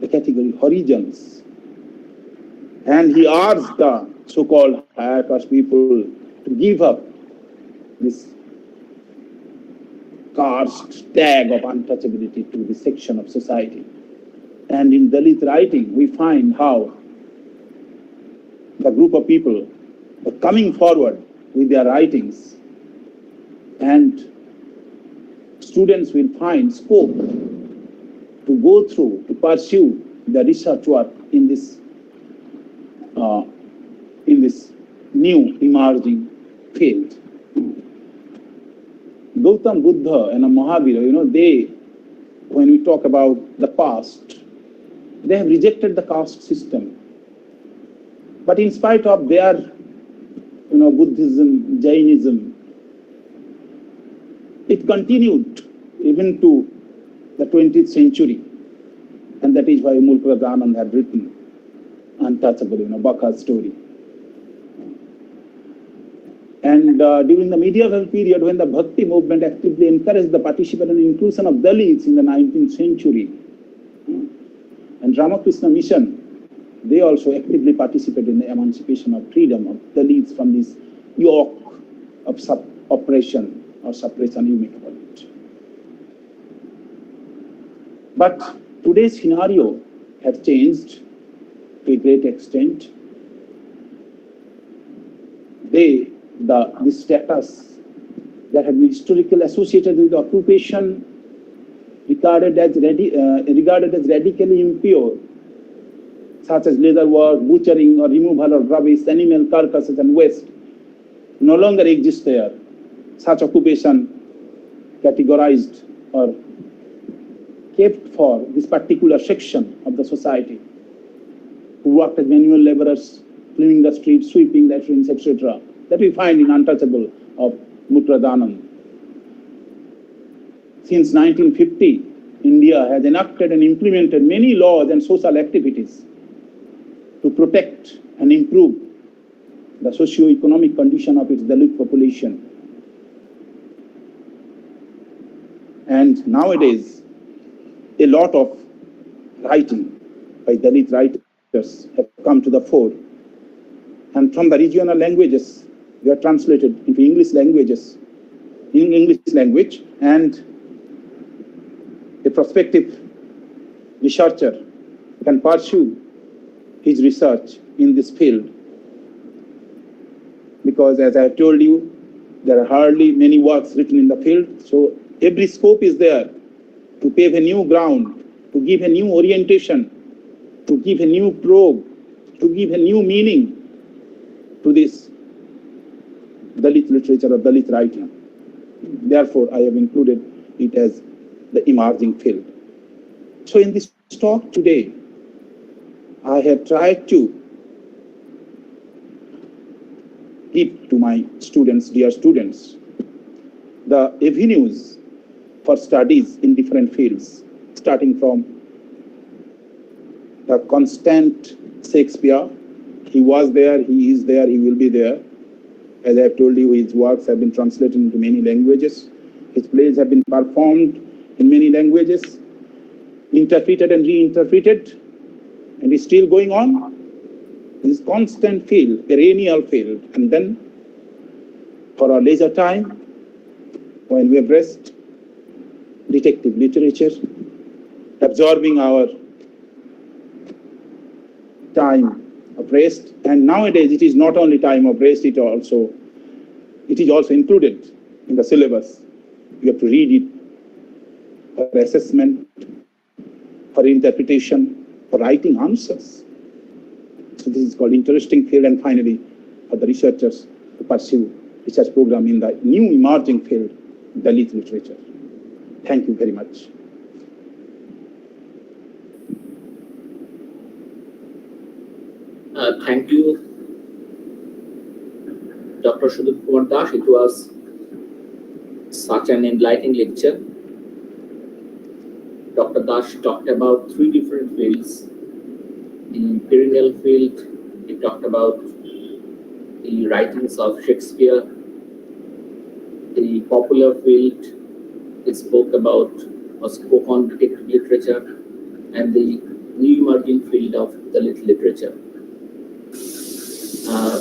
the category horizons. And he asked the so-called higher caste people to give up this caste tag of untouchability to this section of society. And in Dalit writing, we find how the group of people are coming forward with their writings, and students will find scope to go through, to pursue the research work in this new emerging field. Gautam Buddha and Mahavira, they, when we talk about the past, they have rejected the caste system. But in spite of their, Buddhism, Jainism, it continued even to the 20th century. And that is why Mulkraj Anand had written Untouchable, Bakha's story. And during the medieval period, when the Bhakti movement actively encouraged the participation and inclusion of Dalits in the 19th century, and Ramakrishna Mission, they also actively participated in the emancipation of freedom of Dalits from this yoke of oppression or suppression, you may call it. But today's scenario has changed to a great extent. This status that had been historically associated with occupation, regarded as radically impure, such as leather work, butchering, or removal of rubbish, animal carcasses and waste, no longer exist there. Such occupation categorized or kept for this particular section of the society, who worked as manual laborers, cleaning the streets, sweeping the latrines, etc., that we find in Untouchable of Mulkraj Anand. Since 1950, India has enacted and implemented many laws and social activities to protect and improve the socio-economic condition of its Dalit population. And nowadays, a lot of writing by Dalit writers have come to the fore. And from the regional languages, they are translated into English language, and a prospective researcher can pursue his research in this field. Because as I have told you, there are hardly many works written in the field, so Every scope is there to pave a new ground, to give a new orientation, to give a new probe, to give a new meaning to this Dalit literature or Dalit writing. Therefore, I have included it as the emerging field. So in this talk today, I have tried to give to my students, dear students, the avenues for studies in different fields, starting from the constant Shakespeare. He was there, he is there, he will be there. As I have told you, his works have been translated into many languages. His plays have been performed in many languages, interpreted and reinterpreted, and is still going on. This constant field, perennial field. And then for our leisure time, when we have rest, detective literature, absorbing our time of rest. And nowadays it is not only time of rest, it is also included in the syllabus. You have to read it for assessment, for interpretation, for writing answers. So this is called interesting field. And finally, for the researchers to pursue research program in the new emerging field, Dalit literature. Thank you very much. Thank you, Dr. Sudip Kumar Das. It was such an enlightening lecture. Dr. Das talked about 3 different fields. The perennial field, he talked about the writings of Shakespeare. The popular field, he spoke about or spoke on detective literature, and the new emerging field of Dalit literature.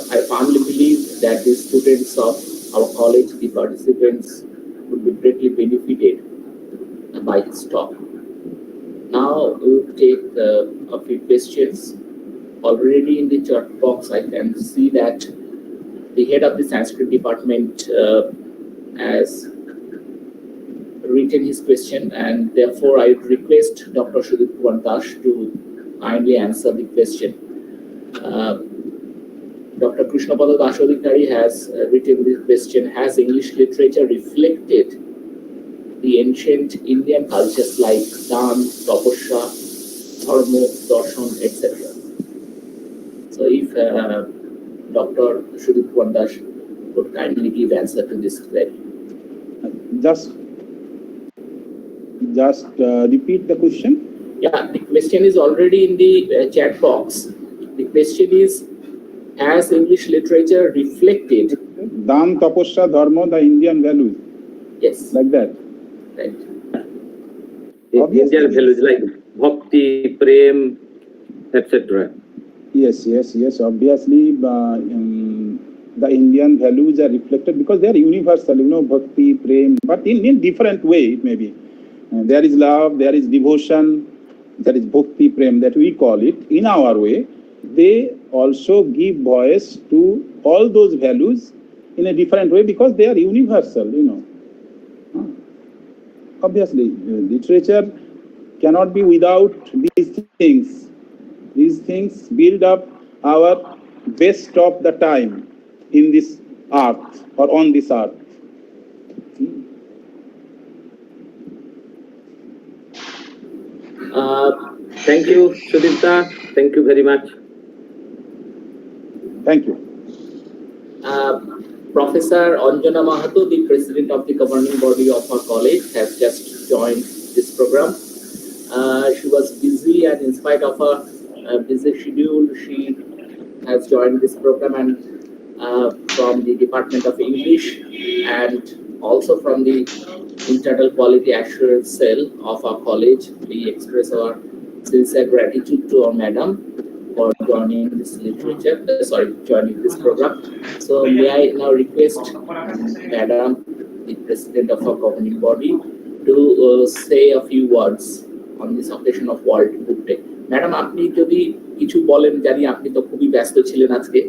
I firmly believe that the students of our college, the participants, would be greatly benefited by his talk. Now we will take a few questions. Already in the chat box, I can see that the head of the Sanskrit department has written his question, and therefore I would request Dr. Sudip Kumar Das to kindly answer the question. Dr. Krishnapada Dasodikari has written this question: has English literature reflected the ancient Indian cultures like Dan, Tapasya, Dharma, Darshan, etc.? So if Dr. Sudip Kumar Das would kindly give answer to this query. Just repeat the question. Yeah, the question is already in the chat box. The question is, has English literature reflected Dan, Tapasya, Dharma, the Indian values? Yes. Like that. Right. Indian values like bhakti, prem, etc. Yes. Obviously, the Indian values are reflected because they are universal, bhakti, prem, but in different way, maybe. There is love, there is devotion, there is bhakti, prem, that we call it. In our way, they also give voice to all those values in a different way because they are universal, Obviously, literature cannot be without these things. These things build up our best of the time in this earth or on this earth. Thank you, Sudipta. Thank you very much. Thank you. Professor Anjana Mahato, the president of the governing body of our college, has just joined this program. She was busy, and in spite of her busy schedule, she has joined this program, and from the Department of English and also from the Internal Quality Assurance Cell of our college, we express our sincere gratitude to our madam for joining this joining this program. So may I now request Madam, the President of our governing body, to say a few words on this occasion of World Book Day. Madam, আপনি যদি কিছু বলেন, জানি আপনি তো খুবই ব্যস্ত ছিলেন আজকে,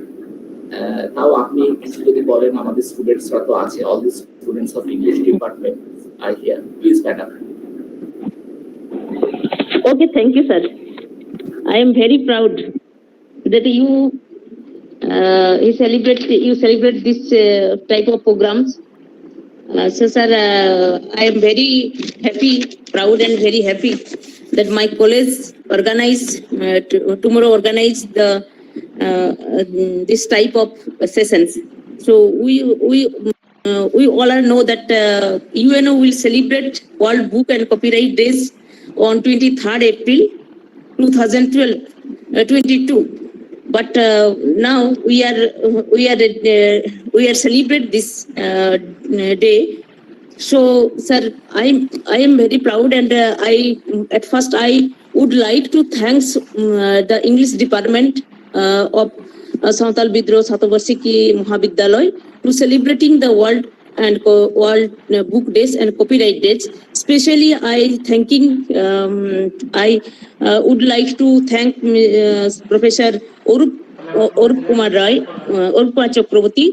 তাও আপনি কিছু যদি বলেন, আমাদের স্টুডেন্টসরা তো আছে, all the students of English department are here. Please, madam. Okay, thank you, sir. I am very proud that you celebrate this type of programs. So, sir, I am very happy, proud, and very happy that my college organized tomorrow organized the this type of sessions. So we all know that UNO will celebrate World Book and Copyright Days on 23rd April 2022. But now we are celebrate this day. So, sir, I am very proud, and I would like to thank the English department of Santal Bidroha Satabarshiki Mahavidyalaya to celebrating the World Book Days and Copyright Days. Especially, I would like to thank Professor Orup Kumar Rai, Orup Kumar Chakraborty,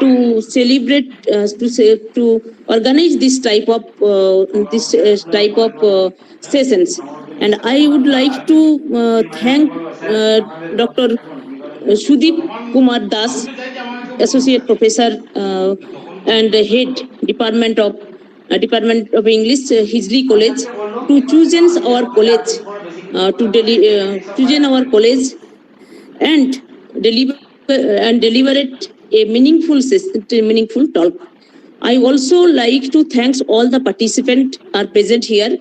to celebrate, to organize this type of sessions. And I would like to thank Dr. Sudeep Kumar Das, Associate Professor and Head Department of English, Hizri College, to choose our college and deliver it a meaningful talk. I also like to thank all the participants are present here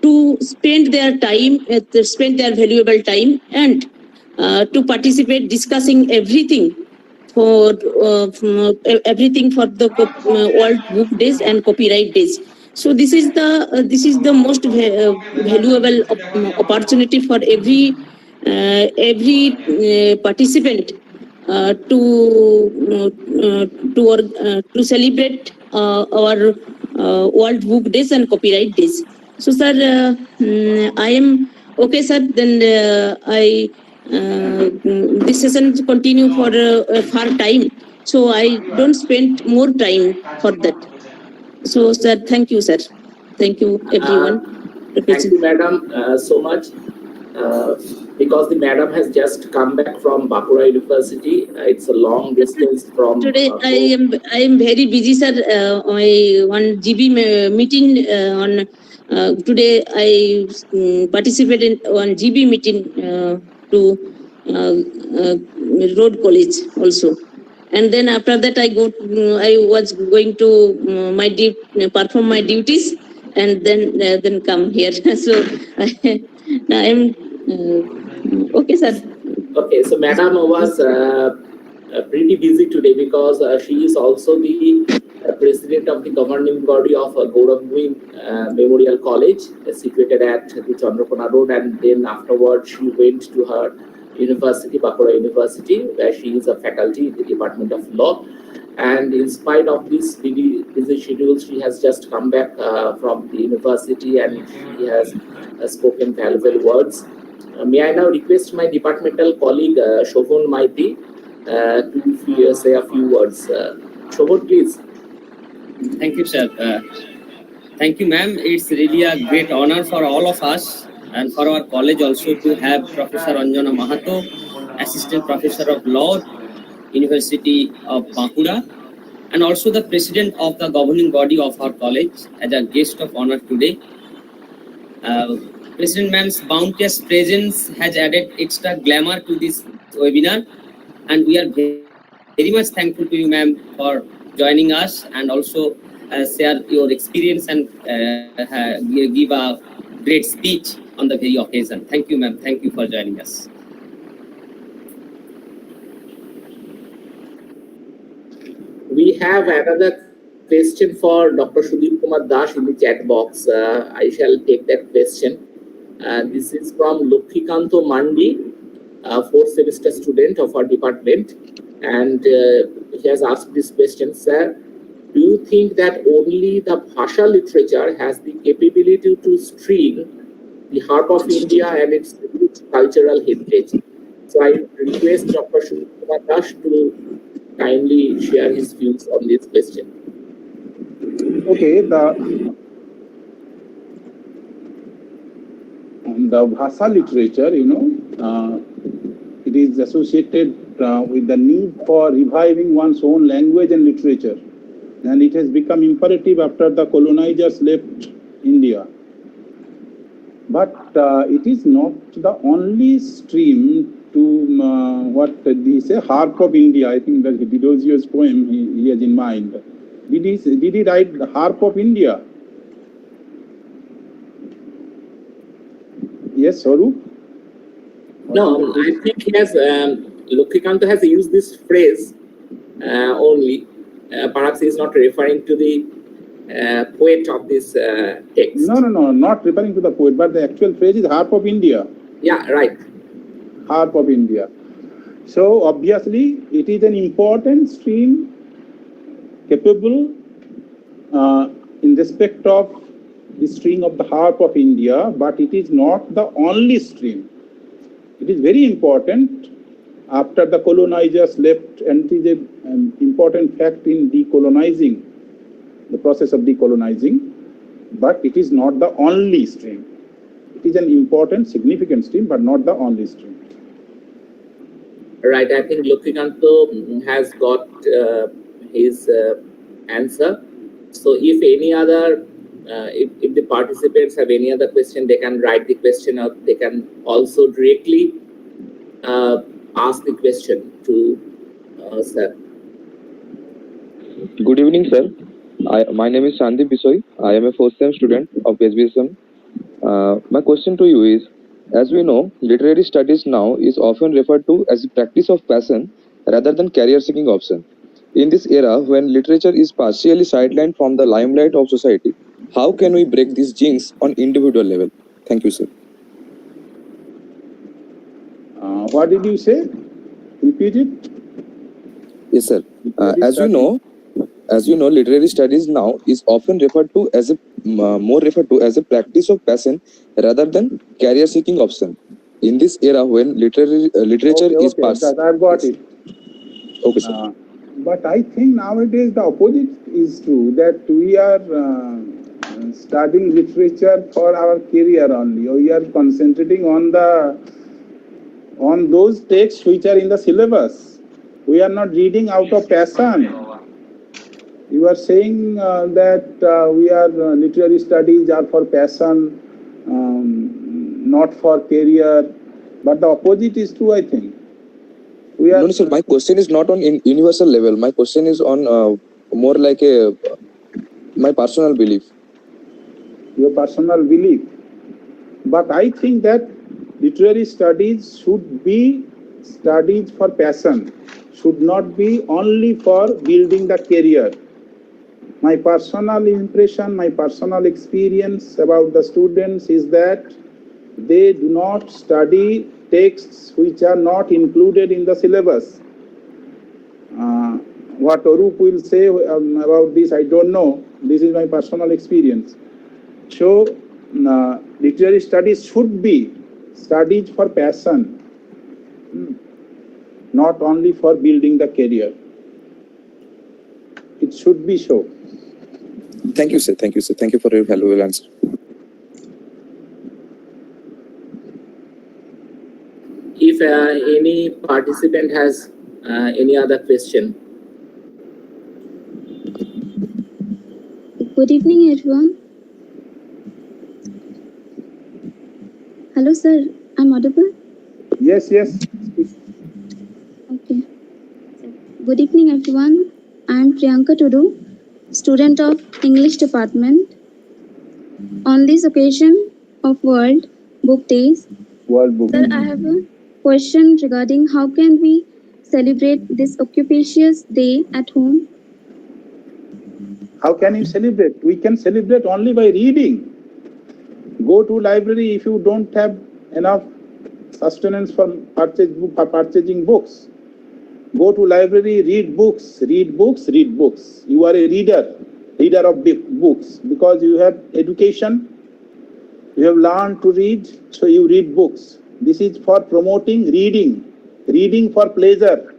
to spend their valuable time and to participate discussing everything for the World Book Days and Copyright Days. So this is the most valuable opportunity for every participant to celebrate our World Book Days and Copyright Days. So, sir, I am okay, sir. Then this session continue for far time, so I don't spend more time for that. So, sir, thank you, sir. Thank you, everyone. Thank you, madam, so much. Because the madam has just come back from Bankura University. It's a long distance from. Today I am very busy, sir. My one GB meeting on. Today I participated in one GB meeting to Road College also, and then after that I was going to perform my duties, and then come here. So I am okay, sir. Okay, so madam was pretty busy today because she is also the president of the governing body of Goaltore Memorial College, situated at the Chandrakona Road, and then afterwards she went to her university, Bankura University, where she is a faculty in the Department of Law. And in spite of this busy schedule, she has just come back from the university, and she has spoken valuable words. May I now request my departmental colleague Shobhan Maiti to say a few words. Shobhan, please. Thank you, sir. Thank you, ma'am. It's really a great honor for all of us and for our college also to have Professor Anjana Mahato, Assistant Professor of Law, University of Bankura, and also the President of the governing body of our college as a guest of honor today. President ma'am's bounteous presence has added extra glamour to this webinar, and we are very much thankful to you, ma'am, for joining us and also share your experience and give a great speech on the very occasion. Thank you, ma'am. Thank you for joining us. We have another question for Dr. Sudeep Kumar Das in the chat box. I shall take that question. This is from Lokhikanto Mandi, a fourth semester student of our department, and he has asked this question, sir. Do you think that only the Bhasha literature has the capability to string the heart of India and its rich cultural heritage? So I request Dr. Sudeep Kumar Das to kindly share his views on this question. Okay, the the Bhasa literature, it is associated with the need for reviving one's own language and literature. And it has become imperative after the colonizers left India. But it is not the only stream to what did he say, Harp of India. I think that Bidroha's poem he has in mind. Did he write the Harp of India? Yes, Sarup? No, I think he has, Lokikanta has used this phrase only. Perhaps he is not referring to the poet of this text. No, not referring to the poet, but the actual phrase is Harp of India. Yeah, right. Harp of India. So obviously it is an important stream capable in respect of the string of the Harp of India, but it is not the only stream. It is very important after the colonizers left, and it is an important fact in decolonizing, the process of decolonizing, but it is not the only stream. It is an important, significant stream, but not the only stream. Right, I think Lokikanto has got his answer. So if any other, if the participants have any other question, they can write the question, or they can also directly ask the question to sir. Good evening, sir. My name is Sandip Bisoi. I am a fourth-sem student of SBSM. My question to you is, as we know, literary studies now is often referred to as a practice of passion rather than career-seeking option. In this era, when literature is partially sidelined from the limelight of society, how can we break this jinx on individual level? Thank you, sir. What did you say? Repeat it. Yes, sir. As you know, literary studies now is often referred to as a as a practice of passion rather than career-seeking option. In this era, when literature is partially, I've got it. Okay, sir. But I think nowadays the opposite is true, that we are studying literature for our career only. We are concentrating on those texts which are in the syllabus. We are not reading out of passion. You are saying that we are literary studies are for passion, not for career. But the opposite is true, I think. No, sir. My question is not on universal level. My question is on more like my personal belief. Your personal belief. But I think that literary studies should be studies for passion, should not be only for building the career. My personal impression, my personal experience about the students is that they do not study texts which are not included in the syllabus. What Arup will say about this, I don't know. This is my personal experience. So, literary studies should be studied for passion, not only for building the career. It should be so. Thank you, sir. Thank you, sir. Thank you for your valuable answer. If any participant has any other question. Good evening, everyone. Hello, sir. I'm audible? Yes. Okay. Good evening, everyone. I'm Priyanka Tudu, student of English department. On this occasion of World Book Days, sir, I have a question regarding how can we celebrate this auspicious day at home? How can you celebrate? We can celebrate only by reading. Go to library if you don't have enough sustenance for purchasing books. Go to library, read books. You are a reader of books because you have education, you have learned to read, so you read books. This is for promoting reading for pleasure.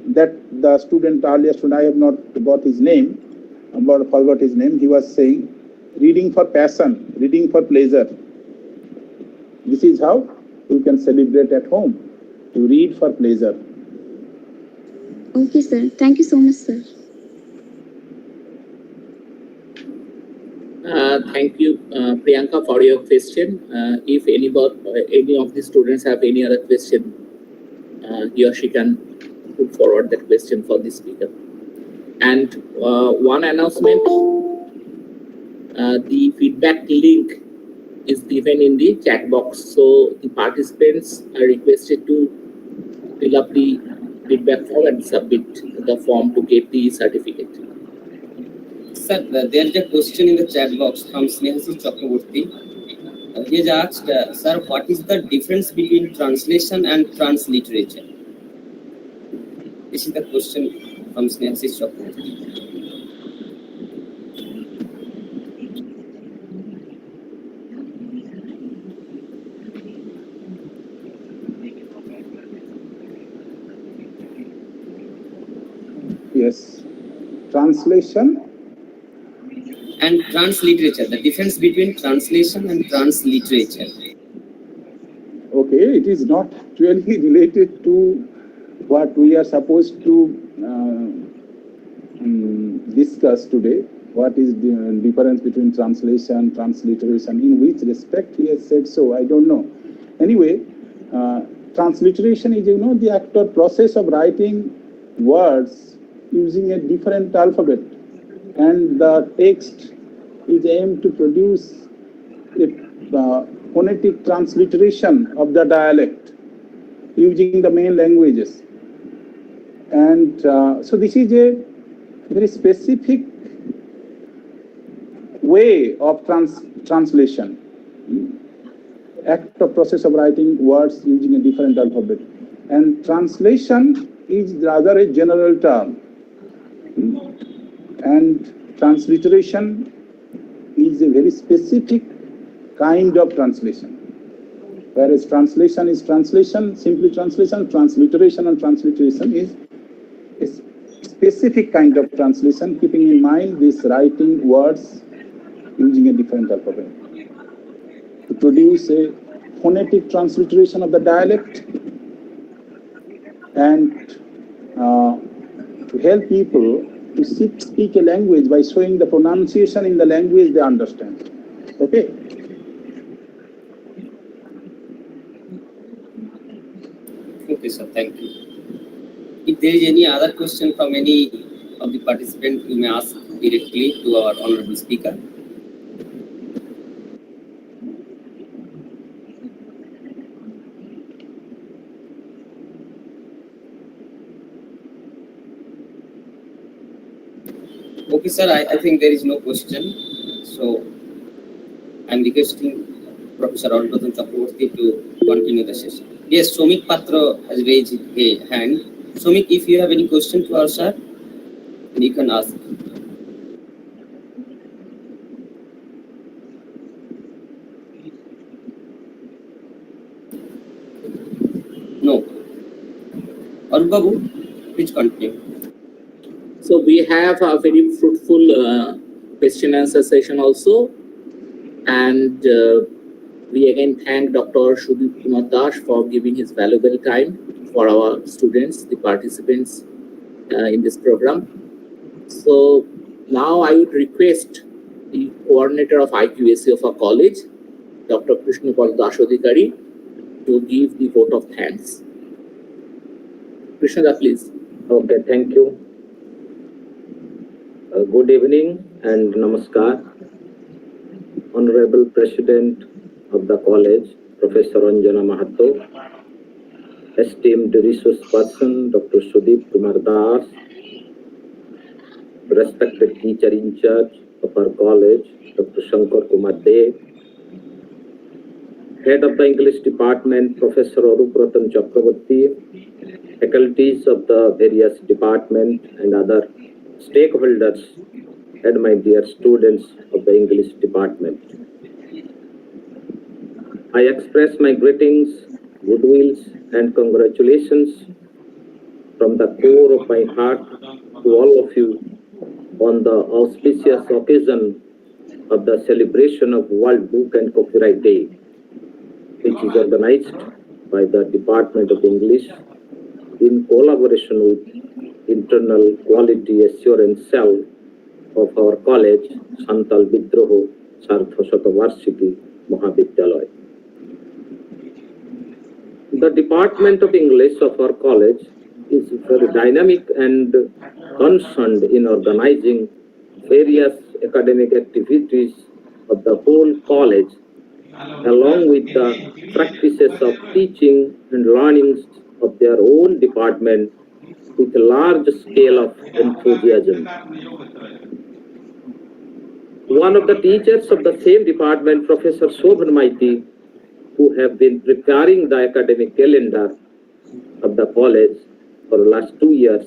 That the earlier student, I have not got his name, forgot his name, he was saying, reading for passion, reading for pleasure. This is how you can celebrate at home. You read for pleasure. Okay, sir. Thank you so much, sir. Thank you, Priyanka, for your question. If any of the students have any other question, he or she can put forward that question for the speaker. And one announcement, the feedback link is given in the chat box. So the participants are requested to fill up the feedback form and submit the form to get the certificate. Sir, there is a question in the chat box from Snehasi Chakraborty. He has asked, sir, what is the difference between translation and transliteration? This is the question from Snehasi Chakraborty. Yes. Translation and transliterature, the difference between translation and transliterature. Okay, it is not really related to what we are supposed to discuss today. What is the difference between translation, transliteration, in which respect he has said so, I don't know. Anyway, transliteration is, the act or process of writing words using a different alphabet, and the text is aimed to produce a phonetic transliteration of the dialect using the main languages. And so this is a very specific way of translation, act of process of writing words using a different alphabet. And translation is rather a general term, and transliteration is a very specific kind of translation. Whereas translation is translation, simply translation, transliteration and transliteration is a specific kind of translation, keeping in mind this writing words using a different alphabet to produce a phonetic transliteration of the dialect and to help people to speak a language by showing the pronunciation in the language they understand. Okay? Okay, sir, thank you. If there is any other question from any of the participants, you may ask directly to our honorable speaker. Okay, sir, I think there is no question. So, I am requesting Professor Untitled Chapter to continue the session. Yes, Somik Patra has raised a hand. Somik, if you have any question to our sir, you can ask. No. Arun Babu, please continue. So we have a very fruitful question answer session also, and we again thank Dr. Sudip Kumar Das for giving his valuable time for our students, the participants in this program. So now I would request the coordinator of IQAC of our college, Dr. Krishnapal Dashodikari, to give the vote of thanks. Krishnada, please. Okay, thank you. Good evening and namaskar. Honorable President of the college, Professor Anjana Mahato, esteemed resource person, Dr. Sudip Kumar Das, respected teacher in charge of our college, Dr. Shankar Kumar Dev, head of the English department, Professor Arupratan Chakraborty, faculties of the various departments and other stakeholders, and my dear students of the English department. I express my greetings, goodwills, and congratulations from the core of my heart to all of you on the auspicious occasion of the celebration of World Book and Copyright Day. which is organized by the Department of English in collaboration with Internal Quality Assurance Cell of our college, Santal, Bidroha, Sardha, Satabarshiki, Mahavidyalaya. The Department of English of our college is very dynamic and concerned in organizing various academic activities of the whole college, along with the practices of teaching and learning of their own department with a large scale of enthusiasm. One of the teachers of the same department, Professor Shobhan, who have been preparing the academic calendar of the college for the last 2 years,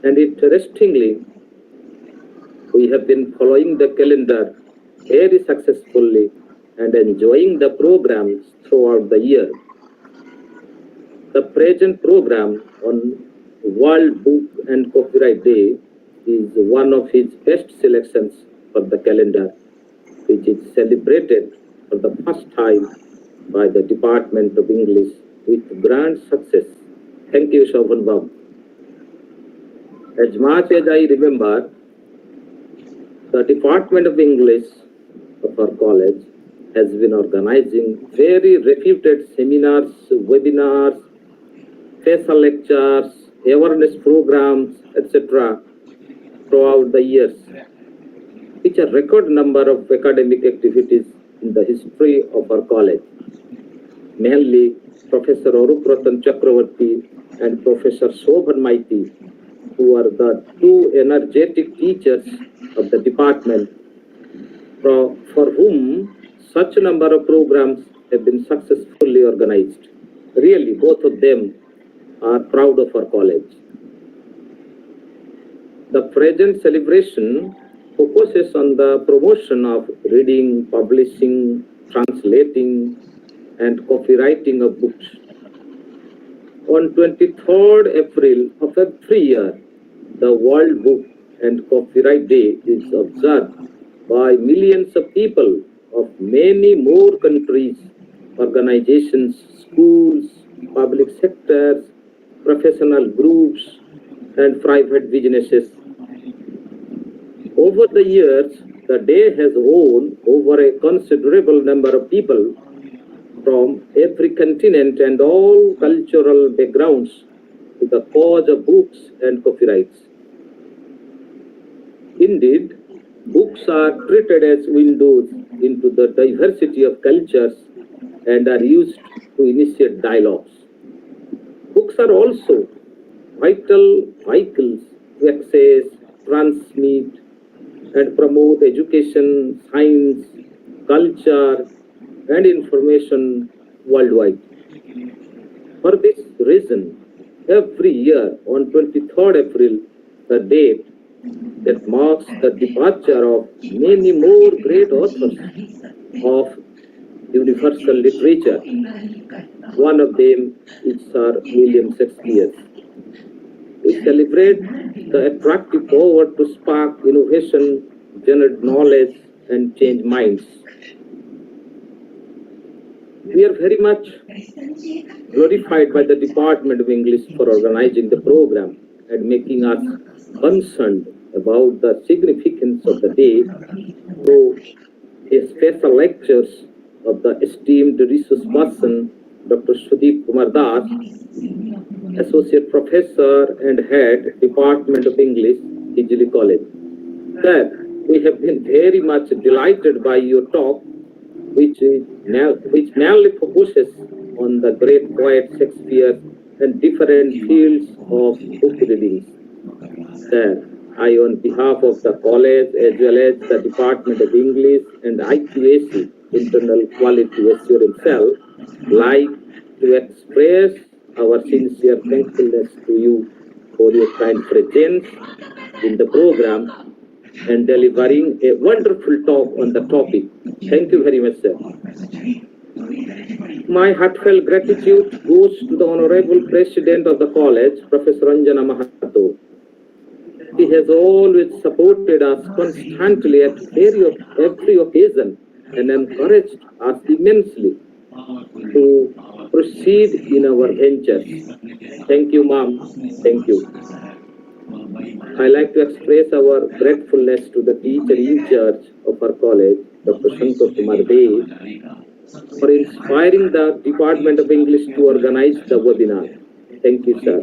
and interestingly, we have been following the calendar very successfully and enjoying the programs throughout the year. The present program on World Book and Copyright Day is one of his best selections for the calendar, which is celebrated for the first time by the Department of English with grand success. Thank you, Shobhan Babu. As much as I remember, the Department of English of our college has been organizing very reputed seminars, webinars, special lectures, awareness programs, etc. throughout the years, which are record number of academic activities in the history of our college. Mainly Professor Arupratan Chakravarti and Professor Shobhan Maiti, who are the two energetic teachers of the department, for whom such a number of programs have been successfully organized. Really, both of them are proud of our college. The present celebration focuses on the promotion of reading, publishing, translating, and copywriting of books. On 23rd April of every year, the World Book and Copyright Day is observed by millions of people of many more countries, organizations, schools, public sectors, professional groups, and private businesses. Over the years, the day has won over a considerable number of people from every continent and all cultural backgrounds to the cause of books and copyrights. Indeed, books are treated as windows into the diversity of cultures and are used to initiate dialogues. Books are also vital vehicles to access, transmit, and promote education, science, culture, and information worldwide. For this reason, every year on 23rd April, the date that marks the departure of many more great authors of universal literature. One of them is Sir William Shakespeare. We celebrate the attractive power to spark innovation, generate knowledge, and change minds. We are very much glorified by the Department of English for organizing the program and making us concerned about the significance of the day through a special lectures of the esteemed resource person, Dr. Sudeep Kumar Das, Associate Professor and Head, Department of English, Hijli College. Sir, we have been very much delighted by your talk, which mainly focuses on the great poet Shakespeare and different fields of book readings. Sir, I, on behalf of the college as well as the Department of English and IQAC, Internal Quality Assurance Cell, like to express our sincere thankfulness to you for your kind presence in the program and delivering a wonderful talk on the topic. Thank you very much, sir. My heartfelt gratitude goes to the Honorable President of the college, Professor Anjana Mahato. He has always supported us constantly at every occasion and encouraged us immensely to proceed in our ventures. Thank you, ma'am. Thank you. I like to express our gratefulness to the teacher in charge of our college, Dr. Shankar Kumar Dev, for inspiring the Department of English to organize the webinar. Thank you, sir.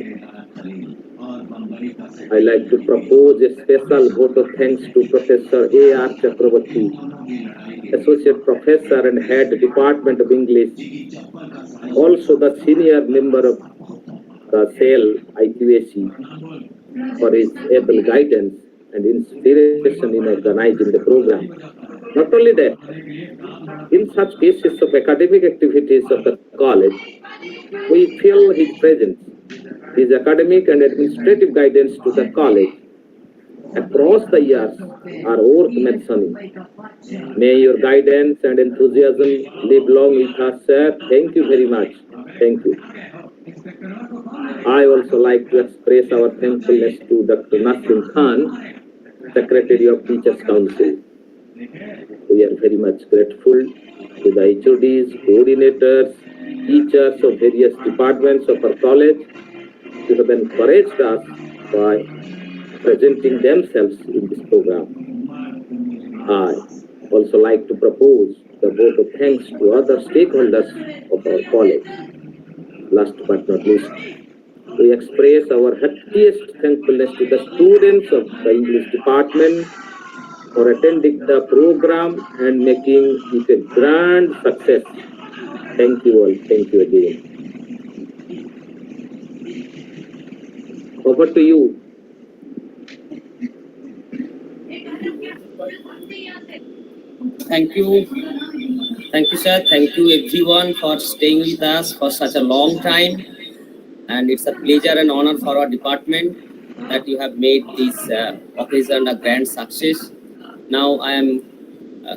I like to propose a special vote of thanks to Professor A.R. Chakravarti, Associate Professor and Head Department of English, also the senior member of the cell IQAC, for his able guidance and inspiration in organizing the program. Not only that, in such cases of academic activities of the college, we feel his presence, his academic and administrative guidance to the college across the years are worth mentioning. May your guidance and enthusiasm live long with us, sir. Thank you very much. Thank you. I also like to express our thankfulness to Dr. Nassim Khan, Secretary of Teachers Council. We are very much grateful to the HODs, coordinators, teachers of various departments of our college who have encouraged us by presenting themselves in this program. I also like to propose the vote of thanks to other stakeholders of our college. Last but not least, we express our happiest thankfulness to the students of the English department for attending the program and making it a grand success. Thank you all. Thank you again. Over to you. Thank you. Thank you, sir. Thank you, everyone, for staying with us for such a long time. And it's a pleasure and honor for our department that you have made this occasion a grand success. Now I am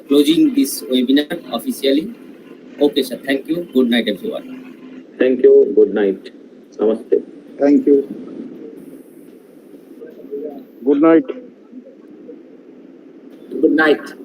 closing this webinar officially. Okay, sir. Thank you. Good night, everyone. Thank you. Good night. Namaste. Thank you. Good night. Good night.